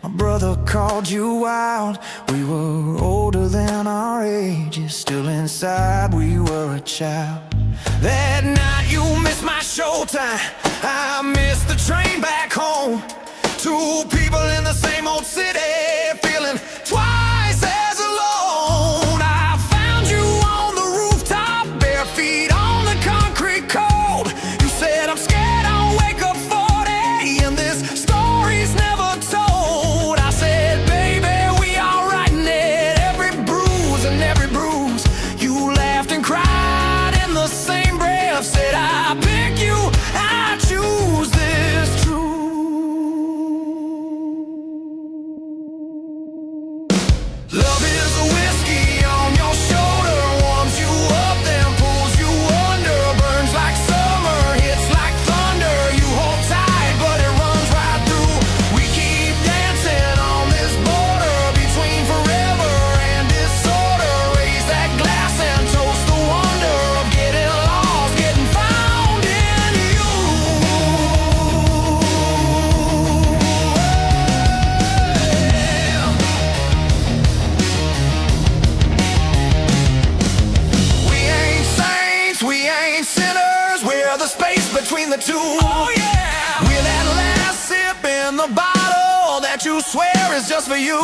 My brother called you wild. We were older than our ages. Still inside we were a child. That night you missed my showtime. I missed the train back home. Two people in the same old city, feeling twice as alone. I found you on the rooftop, bare feet on the concrete cold. You said, I'm scared I'll wake up 40 and this story's never told. I said, baby, we are writing it, every bruise and every bruise. You laughed and cried in the same breath, said, I pick you, I choose this truth. Love is a whiskey on your shoulder, warms you up, then pulls you under, burns like summer, hits like thunder. You hold tight, but it runs right through. We keep dancing on this border between forever and disorder. Raise that glass and toast the wonder of getting lost, getting found in you. We ain't saints, we ain't sinners, we're the space between the two. Oh yeah! We're that last sip in the bottle that you swear is just for you.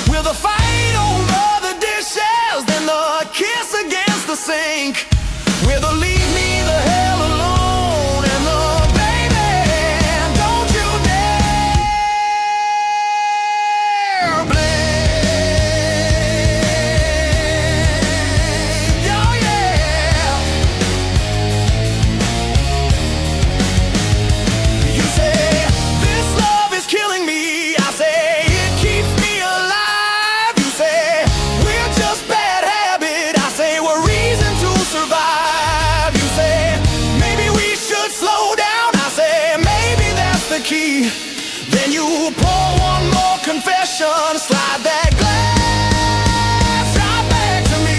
We're the fight over the dishes, then the kiss against the sink. We're the leave me the hell alone, and the baby, don't you dare blame. Oh yeah! You say, this love is killing me. I say, it keeps me alive. You say, we're just bad habit. I say, we're reason to survive. You say, maybe we should slow down. I say, maybe that's the key. Then you pour one more confession, slide that glass right back to me.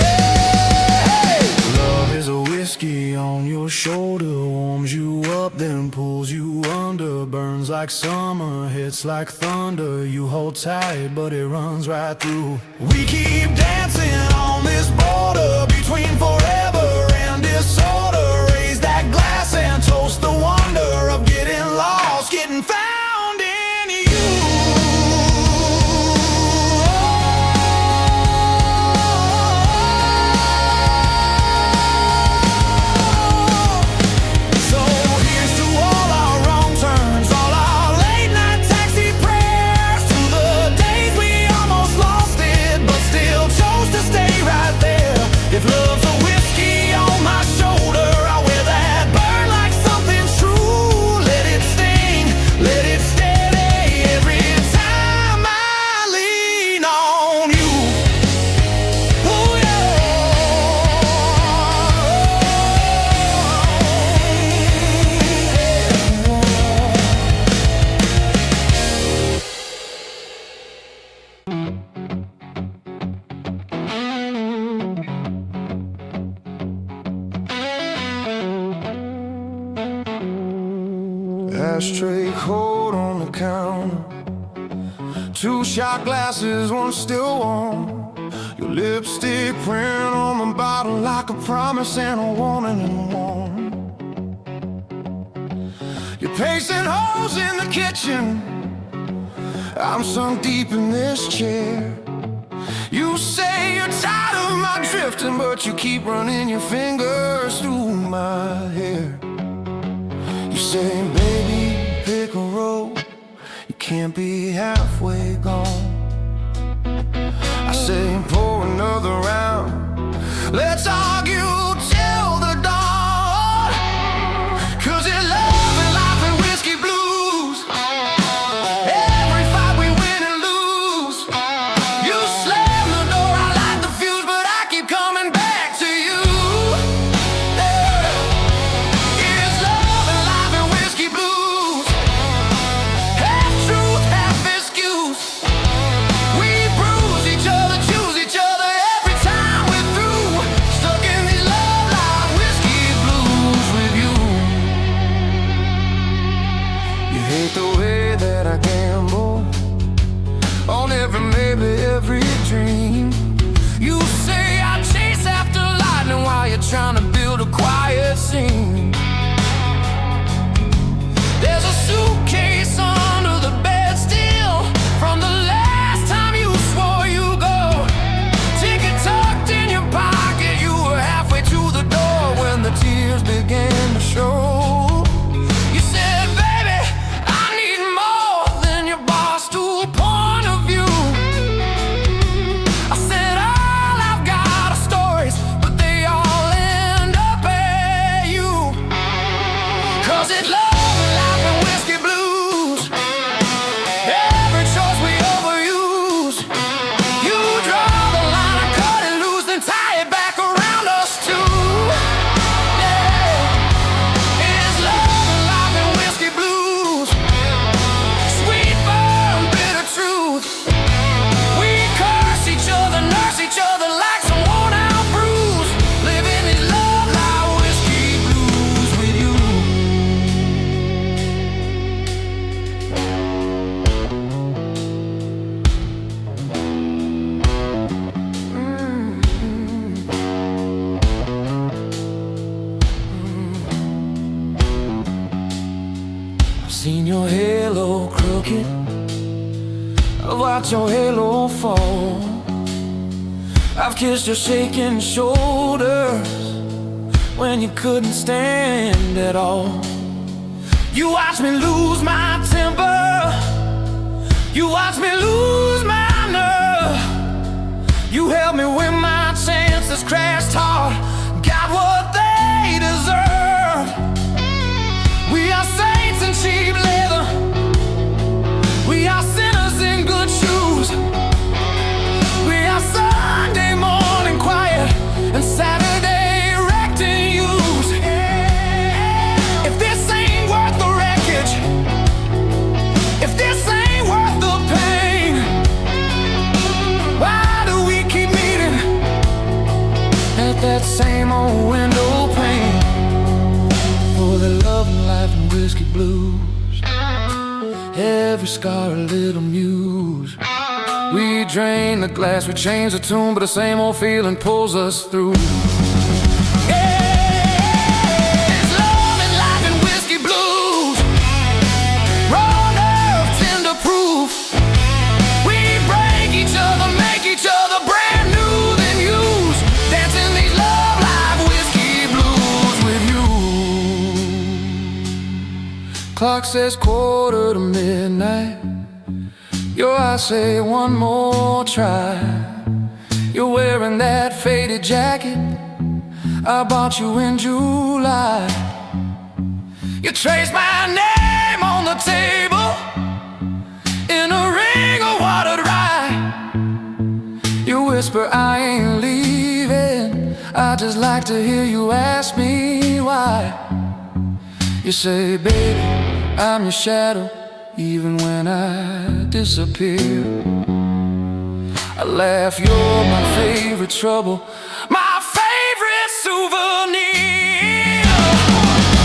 Yeah. Love is a whiskey on your shoulder, warms you up, then pulls you under, burns like summer, hits like thunder. You hold tight, but it runs right through. We keep dancing on this border between forever and disorder. Raise that glass and toast the wonder of getting lost, getting found in you. So here's to all our wrong turns, all our late night taxi prayers, to the days we almost lost it, but still chose to stay right there. If love's a whiskey on my shoulder, I'll wear that burn like something's true. Let it sting, let it steady every time I lean on you. Oh Ashtray cold on the counter, two shot glasses, one still warm. Your lipstick print on the bottle like a promise and a warning and warm. You're pacing holes in the kitchen, I'm sunk deep in this chair. You say you're tired of my drifting, but you keep running your fingers through my hair. You say, baby, pick a road, you can't be halfway gone. I say, pour another round, let's argue till the dawn. 'Cause it's love and life and whiskey blues. Every fight we win and lose. You slam the door, I light the fuse, but I keep coming back to you. It's love and life and whiskey blues. Half truth, half excuse. We bruise each other, choose each other every time we're through. Stuck watch your halo fall. I've kissed your shaking shoulders when you couldn't stand at all. You watched me lose my temper, you watched me lose my nerve. You held me when my chances crashed hard, got what they deserve. We are saints in cheap leather, we are sinners in good shoes. We are Sunday morning quiet and Saturday wrecked and used. If this ain't worth the wreckage, if this ain't worth the pain, why do we keep meeting at that same old window pane? For the love and life and whiskey blues, every scar a little muse. We drain the glass, we change the tune, but the same old feeling pulls us through. Yeah, it's love and life and whiskey blues, raw nerve, tender proof. We break each other, make each other brand new, then use, dancing these love life whiskey blues with you. Clock says 1:45. Your eyes say one more try. You're wearing that faded jacket I bought you in July. You traced my name on the table in a ring of watered rye. You whisper, I ain't leaving, I just like to hear you ask me why. You say, baby, I'm your shadow, even when I disappear. I laugh, you're my favorite trouble, my favorite souvenir.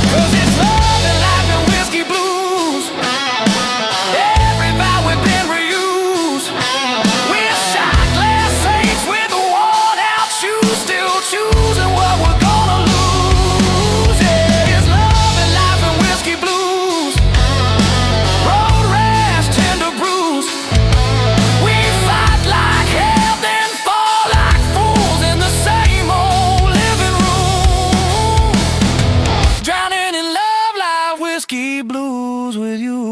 'Cause it's love and life and whiskey blues, every vow we've been reused. We're shot glass saints with worn out shoes, still choosing what we're gonna lose. Yeah, it's love and life and whiskey blues, road rash, tender bruise. We fight like hell, then fall like fools in the same old living room, drowning in love life whiskey blues with you.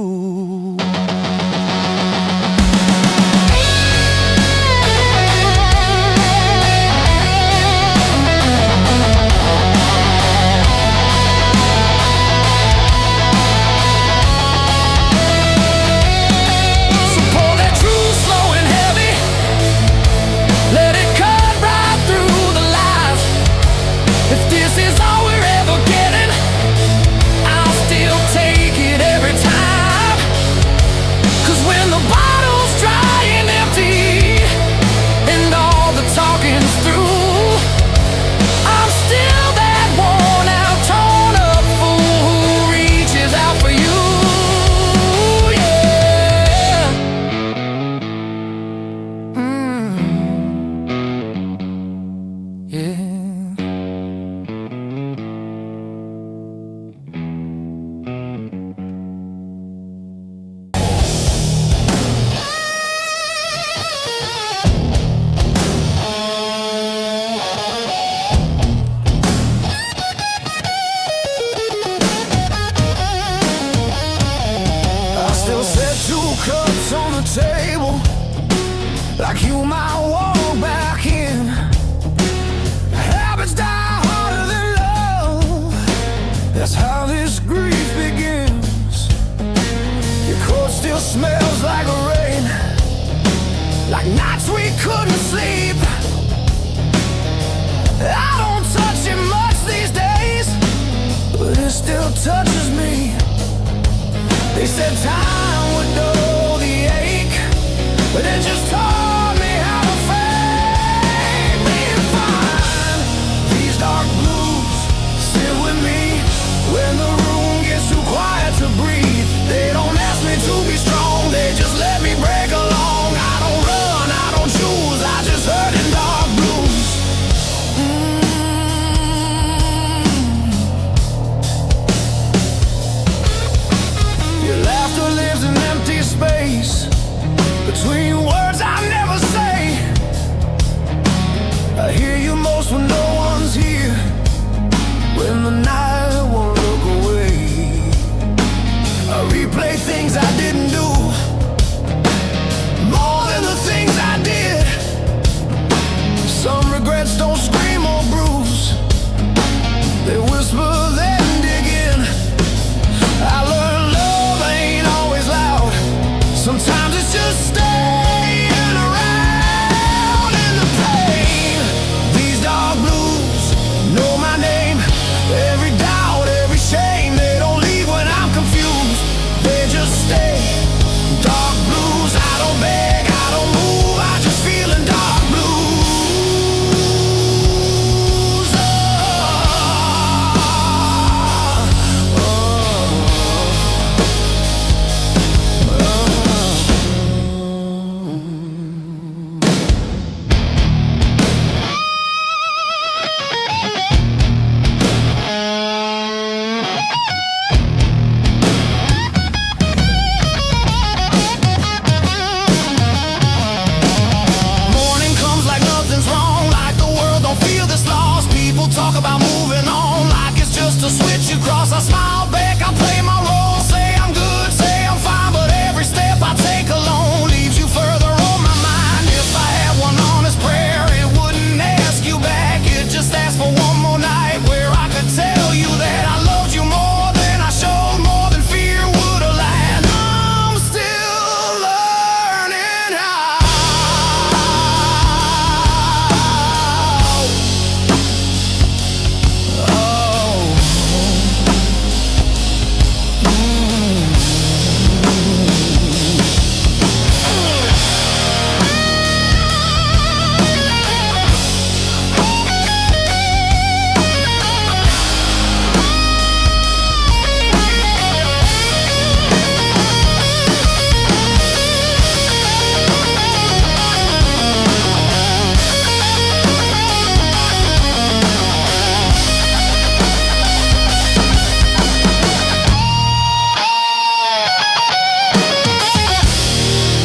So pour that truth slow and heavy, let it cut right through the lies. If this is all we're ever getting, I'll still take it every time. 'Cause when the bottle's dry and empty and all the talking's through, I'm still that worn out, torn up fool who reaches out for you. Yeah. Yeah. I still set 2 cups on the table, like you might walk back in. Habits die harder than love, that's how this grief begins. Your coat still smells like rain, like nights we couldn't sleep. I don't touch it much these days, but it still touches me. They said time would dull the ache, but it just taught me how to fake being fine. These dark blues sit with me when the room gets too quiet to breathe. They don't ask me to be strong, they just let me break along. I don't run, I don't choose, I just hurt in dark blues. Your laughter lives in empty Sometimes it's just staying around in the pain. These dark blues know my name. Every doubt, every shame, they don't leave when I'm confused. They just stay. Dark blues, I don't beg, I don't move, I just feel in dark blues. Morning comes like nothing's wrong, like the world don't feel this lost. People talk about moving on like it's just a switch you cross. I smile back, I play my role, say I'm good, say I'm fine, but every step I take alone leaves you further on my mind. If I had one honest prayer, it wouldn't ask you back, it just asked for one more night where I could tell you that I loved you more than I showed, more than fear would have lied. I'm still learning how.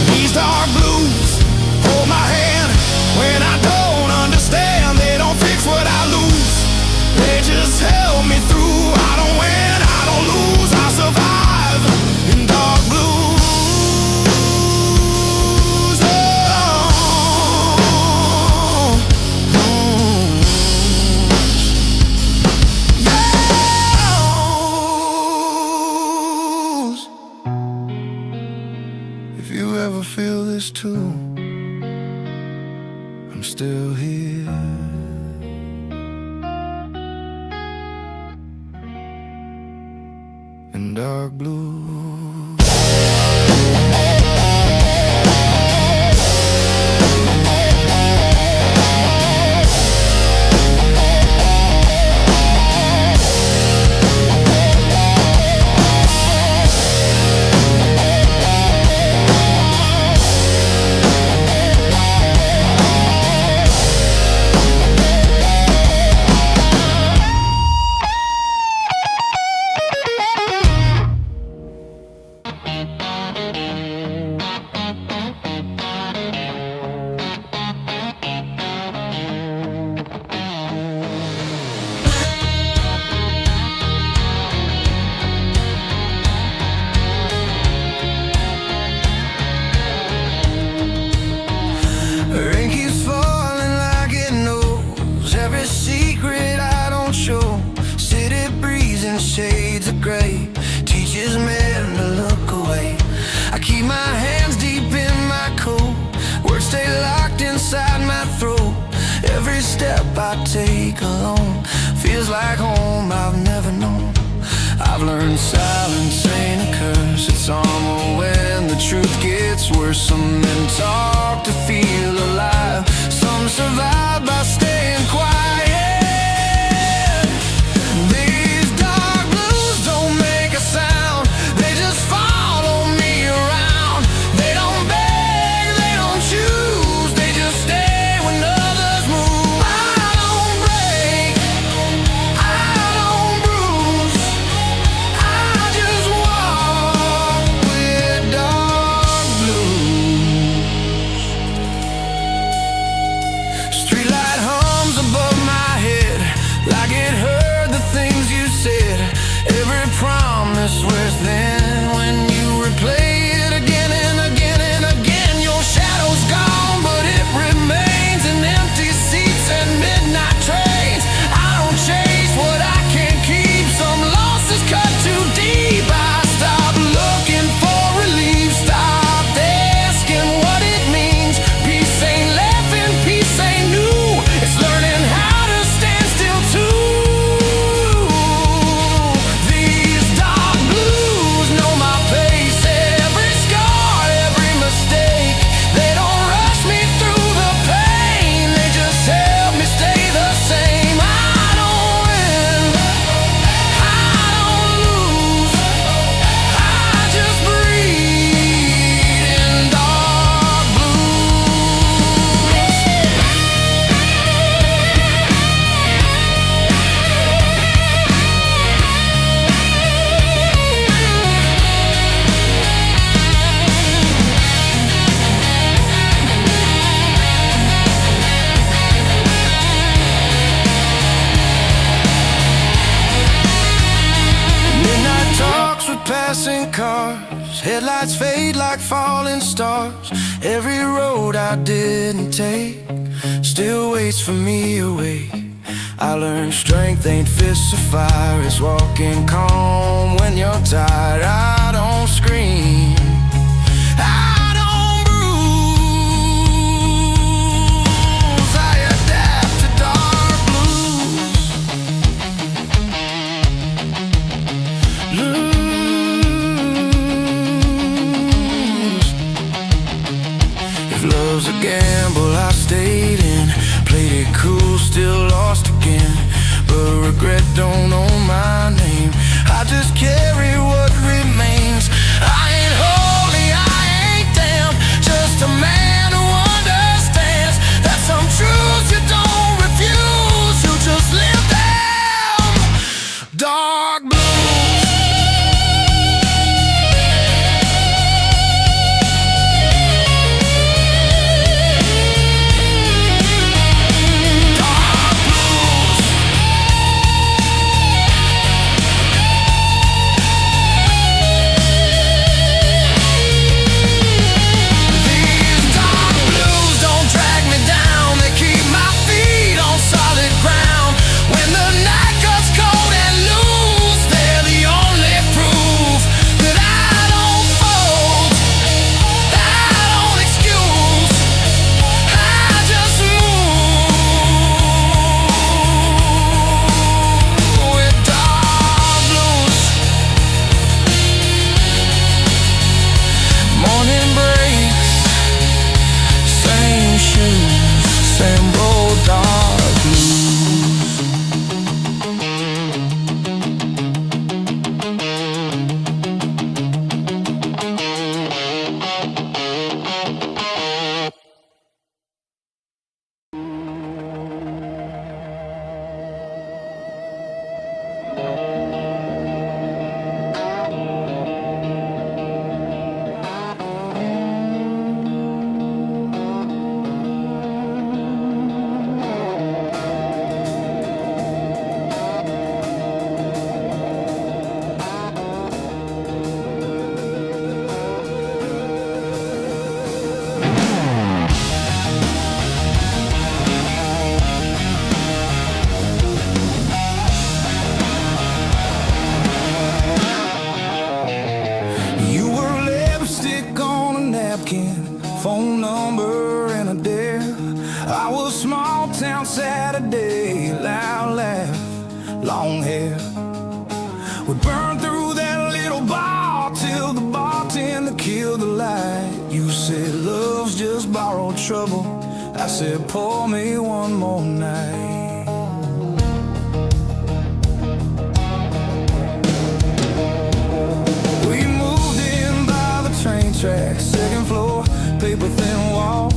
These dark blues hold my hand when I don't understand. They don't fix what I lose, they just help me through. I don't win, I don't lose, I survive in dark blues. If you ever feel this too, I'm still here. In dark blue. Rain keeps falling like it knows every secret I don't show. City breeze in shades of gray teaches men to look away. I keep my hands deep in my coat, words stay locked inside my throat. Every step I take alone feels like home I've never known. I've learned silence ain't a curse, it's armor when the truth gets worse. Some men talk to feel alive, some survive by staying quiet. These dark blues don't make a sound, they just follow me around. They don't beg, they don't choose, they just stay when others move. I don't break, I don't bruise, I just walk with dark blues. Headlights fade like falling stars. Every road I didn't take still waits for me away. I learned strength ain't fists of fire. It's walking calm when you're tired. I don't scream, I don't bruise. I adapt to dark blues. If love's a gamble, I stayed in. Played it cool, still lost again. But regret don't own my name. I just carry what remains. I ain't holy, I ain't damned. Just a man who understands that some truths you don't refuse. You just live them dark blues. Phone number and a dare. I was small town Saturday, loud laugh, long hair. We burned through that little bar till the bartender killed the light. You said love's just borrowed trouble. I said pour me one more night. We moved in by the train tracks, second floor, paper thin walls.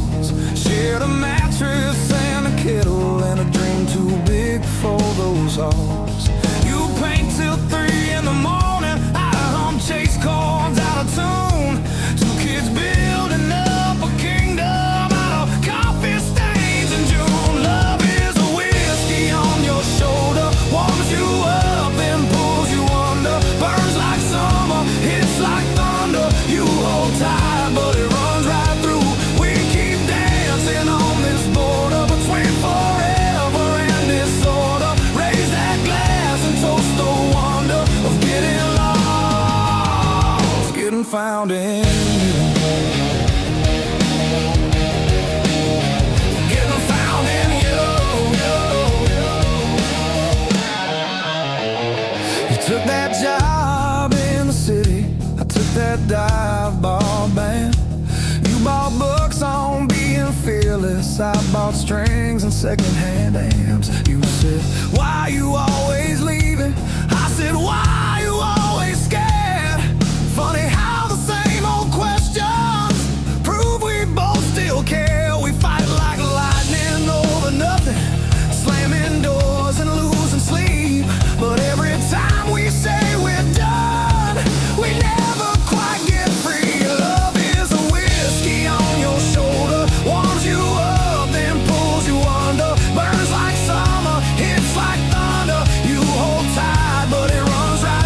Shared a mattress and a kettle and a dream too big for those halls. You paint till 3 in the morning. I hum chase chords out of tune. Two kids building up a kingdom out of coffee stains in June. Love is a whiskey on your shoulder, warms you up and pulls you under. Burns like summer, hits like thunder. You hold tight, but it runs right through. We keep dancing on this border between forever and disorder. Raise that glass and toast the wonder of getting lost, getting found in you. Getting found in you. You took that job in the city, I took that dive bar band. You bought books on being fearless, I bought strings and secondhand amps. You said, why you always leaving? I said, why you always scared? Funny how the same old questions prove we both still care. We fight like lightning over nothing, slamming doors and losing sleep. But every time we say we're done, we never quite get free. Love is a whiskey on your shoulder, warms you up, then pulls you under. Burns like summer, hits like thunder. You hold tight, but it runs right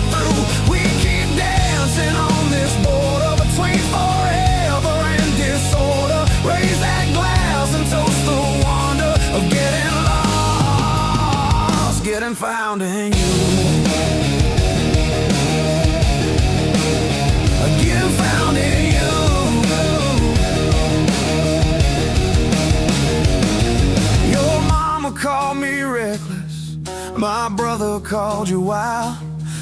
getting found in you. Getting found in you. Your mama called me reckless, my brother called you wild.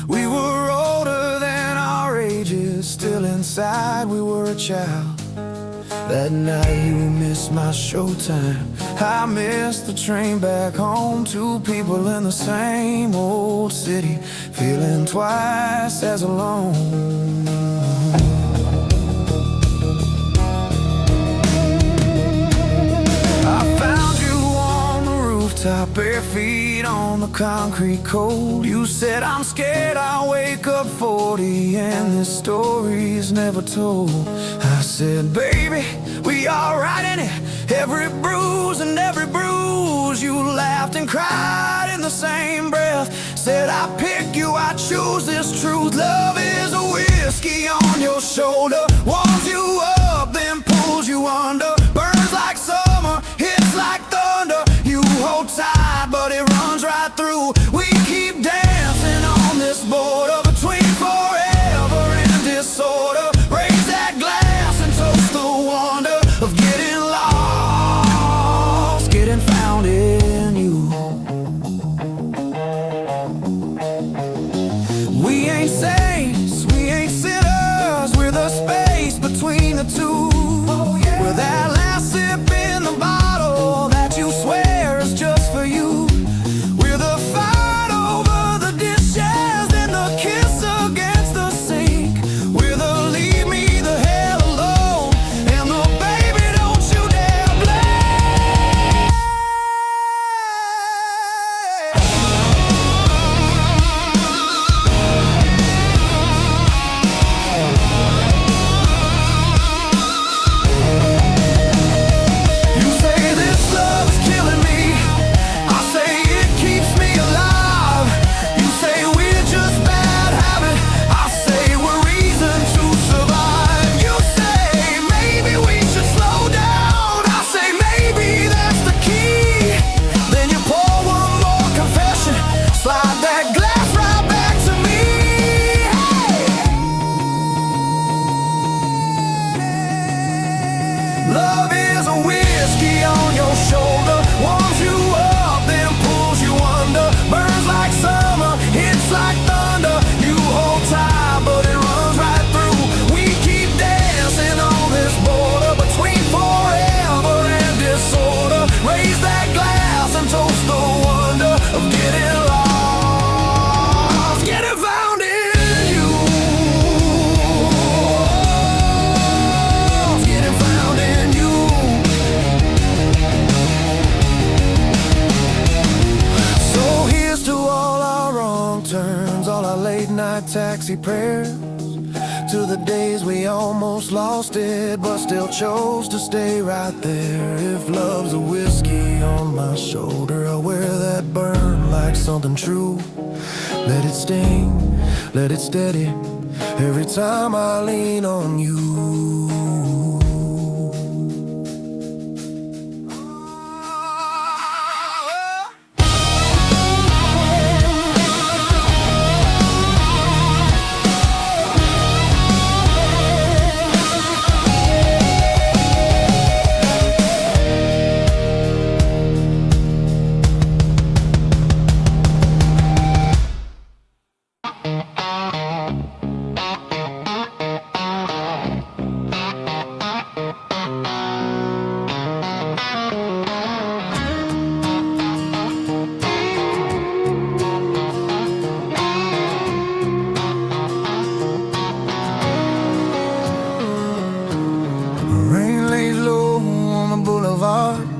We were older than our ages, still inside we were a child. That night you missed my showtime, I missed the train back home. Two people in the same old city, feeling twice as alone. I found you on the rooftop, bare feet on the concrete cold. You said, I'm scared I'll wake up 40 and this story is never told. I said, baby, we all right in it, every bruise and every bruise. You laughed and cried in the same breath, said, I pick you, I choose this truth. Love is a whiskey on your shoulder, warms you up, then pulls you under. Burns like summer, hits like thunder. You hold tight, but it runs right through. We keep dancing on this border between forever and disorder. Raise that glass and toast the wonder of getting lost, getting found in you. We ain't saints, we ain't sinners, we're the space between the two. We're that last sip in the bottle that you swear is just for you. We're the fight over the dishes and the kiss against the sink. We're the leave me the hell alone and the baby don't you dare blame. You say this love is killing me, I say it keeps me alive. You say we're just bad habit, I say we're reason to survive. You say maybe we should slow down, I say maybe that's the key. Then you pour one more confession, slide that glass right back to me. Love is a whiskey on your shoulder, warms you up, then pulls you under. Burns like summer, hits like thunder. You hold tight, but it runs right through. We keep dancing on this border between forever and disorder. Raise that glass and toast the wonder of getting lost, getting found in you. Getting found in you. So here's to all our wrong turns, all our late night taxi prayers, to the days we almost lost it but still chose to stay right there. If love's a whiskey on my shoulder, I'll wear that burn like something true. Let it sting, let it steady every time I lean on you.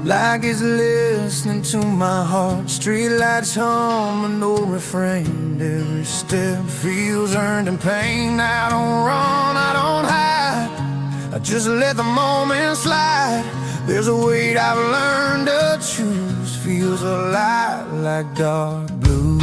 Like it's listening to my heart. Streetlights hum an old refrain. Every step feels earned in pain. I don't run, I don't hide, I just let the moment slide. There's a weight I've learned to choose. Feels a lot like dark blues.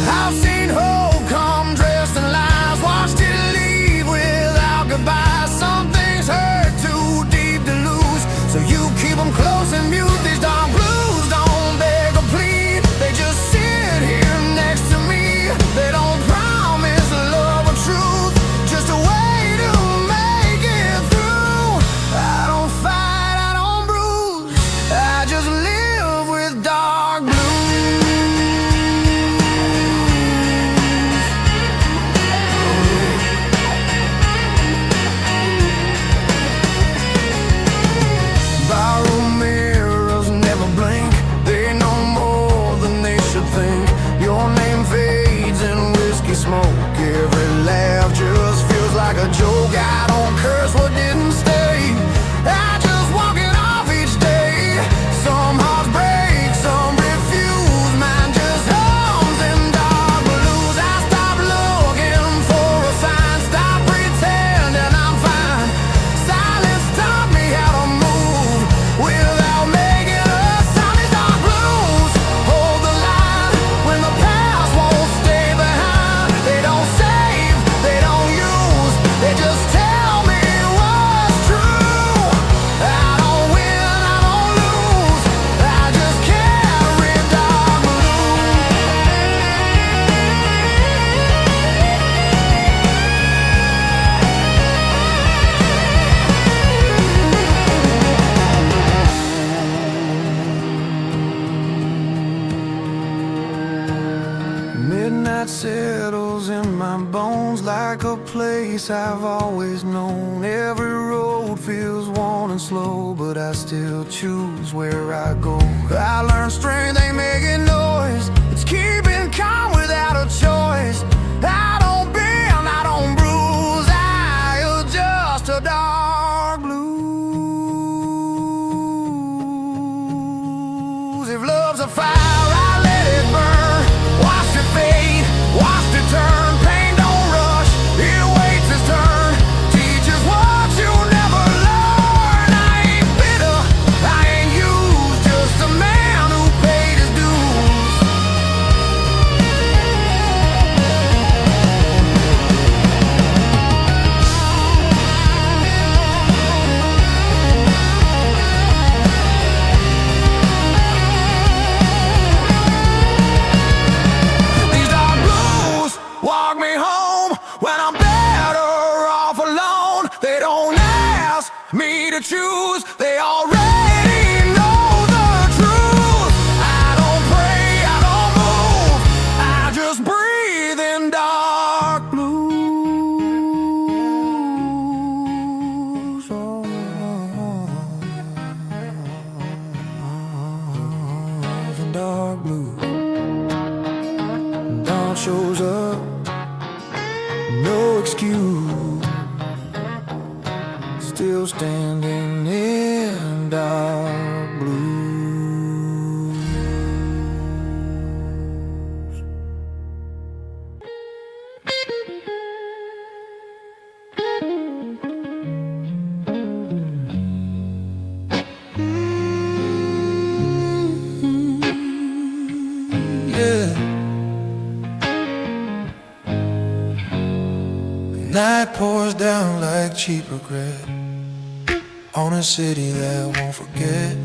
I've seen hope come dressed in lies, watched it leave without goodbye. Some things hurt too deep to lose, so you keep them close. place I've always known. Every road feels worn and slow, but I still choose where I go. I learned strength ain't making noise, it's keeping calm without a choice. I don't bend, I don't bruise, I adjust to dark blues. If love's a fire, I let it burn. Watch it fade, watch it turn. Pain don't rush, it waits its turn. Teaches what you never learn. I ain't bitter, I ain't used, just a man who paid his dues. These dark blues walk me home when I'm better off alone. They don't ask me to choose, they already know the truth. I don't pray, I don't move, I just breathe in dark blues. Oh, in dark blues. Dawn shows up, no excuse. Still standing in dark blues. Yeah. Night pours down like cheap regret on a city that won't forget.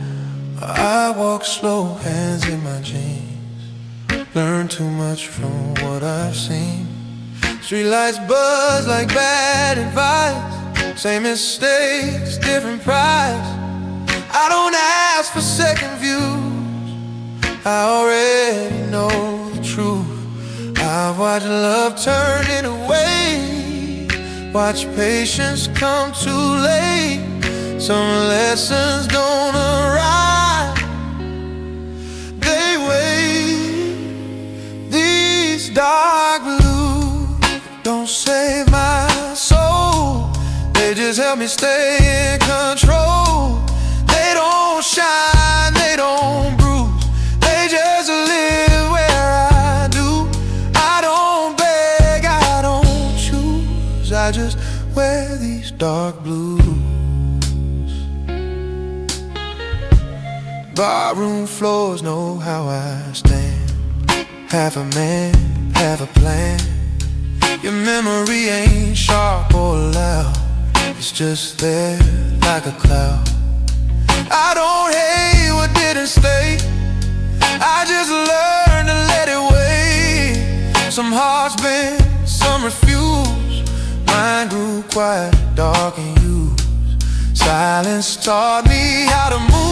I walk slow, hands in my jeans. Learn too much from what I've seen. Streetlights buzz like bad advice. Same mistakes, different price. I don't ask for second views, I already know the truth. I've watched love turn it away, watch patience come too late. Some lessons don't arrive, they wait. These dark blues don't save my soul, they just help me stay in control. They don't shine, they don't bruise, they just live where I do. I don't beg, I don't choose, I just wear these dark blues. Barroom floors know how I stand. Half a man, half a plan. Your memory ain't sharp or loud, it's just there like a cloud. I don't hate what didn't stay, I just learned to let it wait. Some hearts bend, some refuse. Mine grew quiet, dark and used. Silence taught me how to move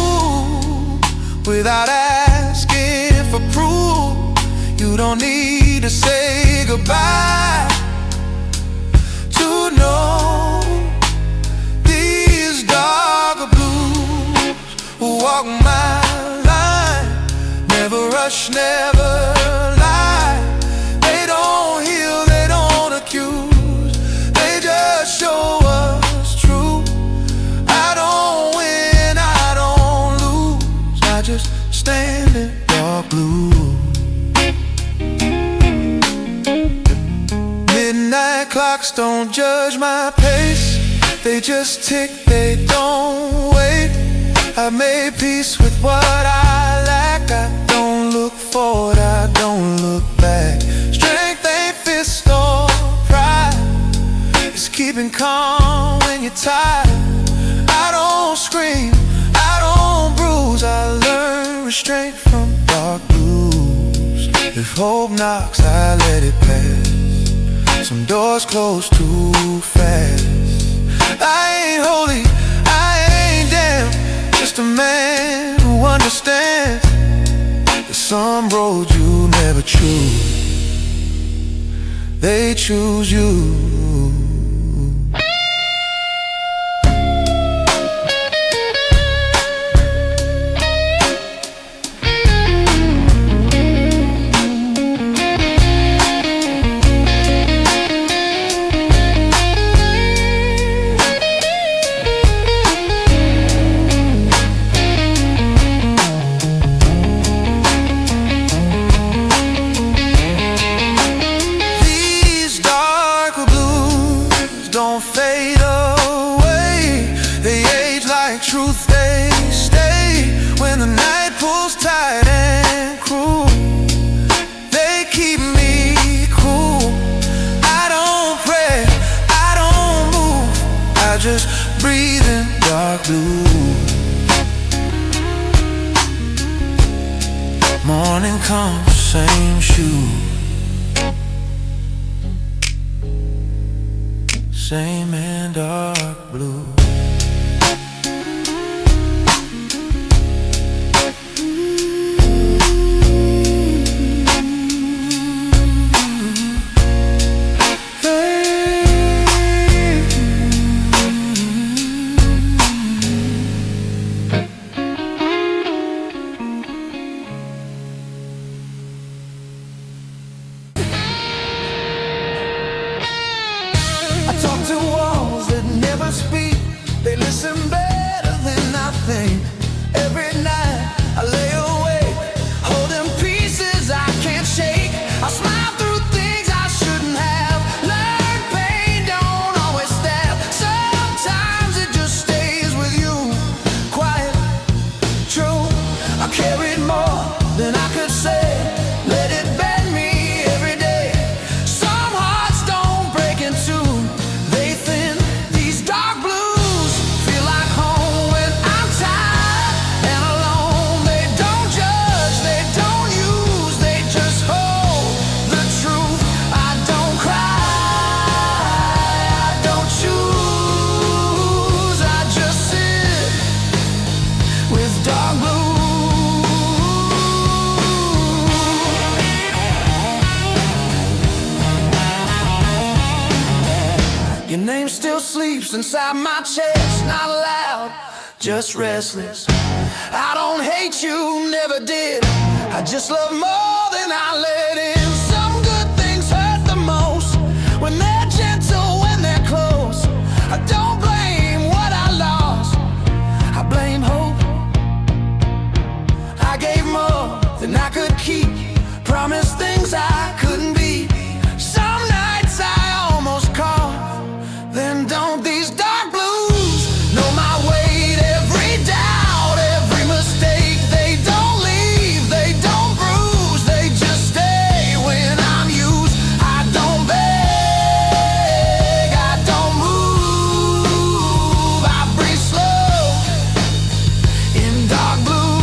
without asking for proof. You don't need to say goodbye to know these darker blues will walk my line. Never rush, never lie. They don't heal, they don't accuse, they just show us true. I don't win, I don't lose, I just stand in dark blue. Midnight clocks don't judge my pace, they just tick, they don't wait. I made peace with what I lack. I don't look forward, I don't look back. Strength ain't fist or pride, it's keeping calm when you're tired. I don't scream, I don't bruise, I learn restraint from dark blues. If hope knocks, I let it pass. Some doors close too fast. I ain't holy, I ain't damn, just a man who understands that some roads you never choose, they choose you. don't fade away. They age like truth, they stay. When the night pulls tight and cruel, they keep me cool. I don't pray, I don't move, I just breathe in dark blue. Morning comes, same shoe, same and dark blue. I talk to walls that never speak. They listen better than I think. Every night I lay awake, holding pieces I can't shake. I smile through things I shouldn't have. Learned pain don't always stab. Sometimes it just stays with you. Quiet, true. I carried more than I could say. Let it bend me every day. Some hearts don't break in two. Your name still sleeps inside my chest, not loud, just restless. I don't hate you, never did. I just love more than I let in. Some good things hurt the most when they're gentle, when they're close. I don't blame what I lost, I blame hope. I gave more than I could keep, promised things I couldn't be. Some nights I almost call. Then don't these dark blues know my weight? Every doubt, every mistake. They don't leave, they don't bruise, they just stay when I'm used. I don't beg, I don't move, I breathe slow in dark blue.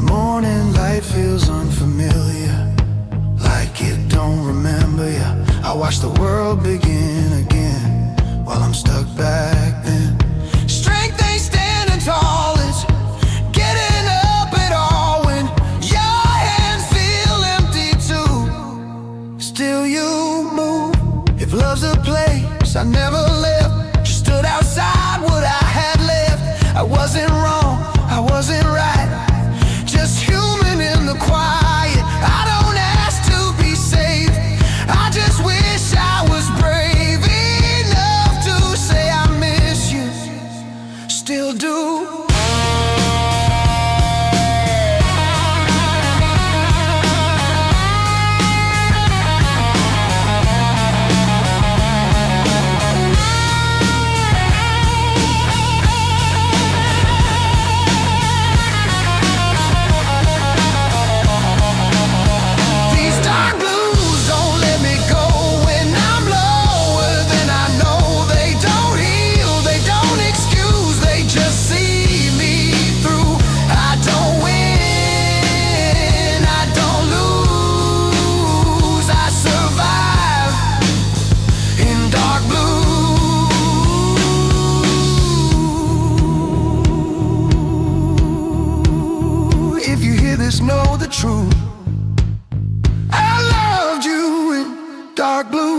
Morning light feels unfamiliar, like it don't remember ya. I watch the world begin again while I'm stuck back then. Strength ain't standing tall, it's getting up at all when your hands feel empty too. Still you move. If love's a place I never left, just stood outside what I had left. I wasn't wrong, I wasn't right, just human in the quiet. I don't ask to be saved, I just wish I was brave enough to say I miss you, still do. Know the truth. I loved you in dark blue.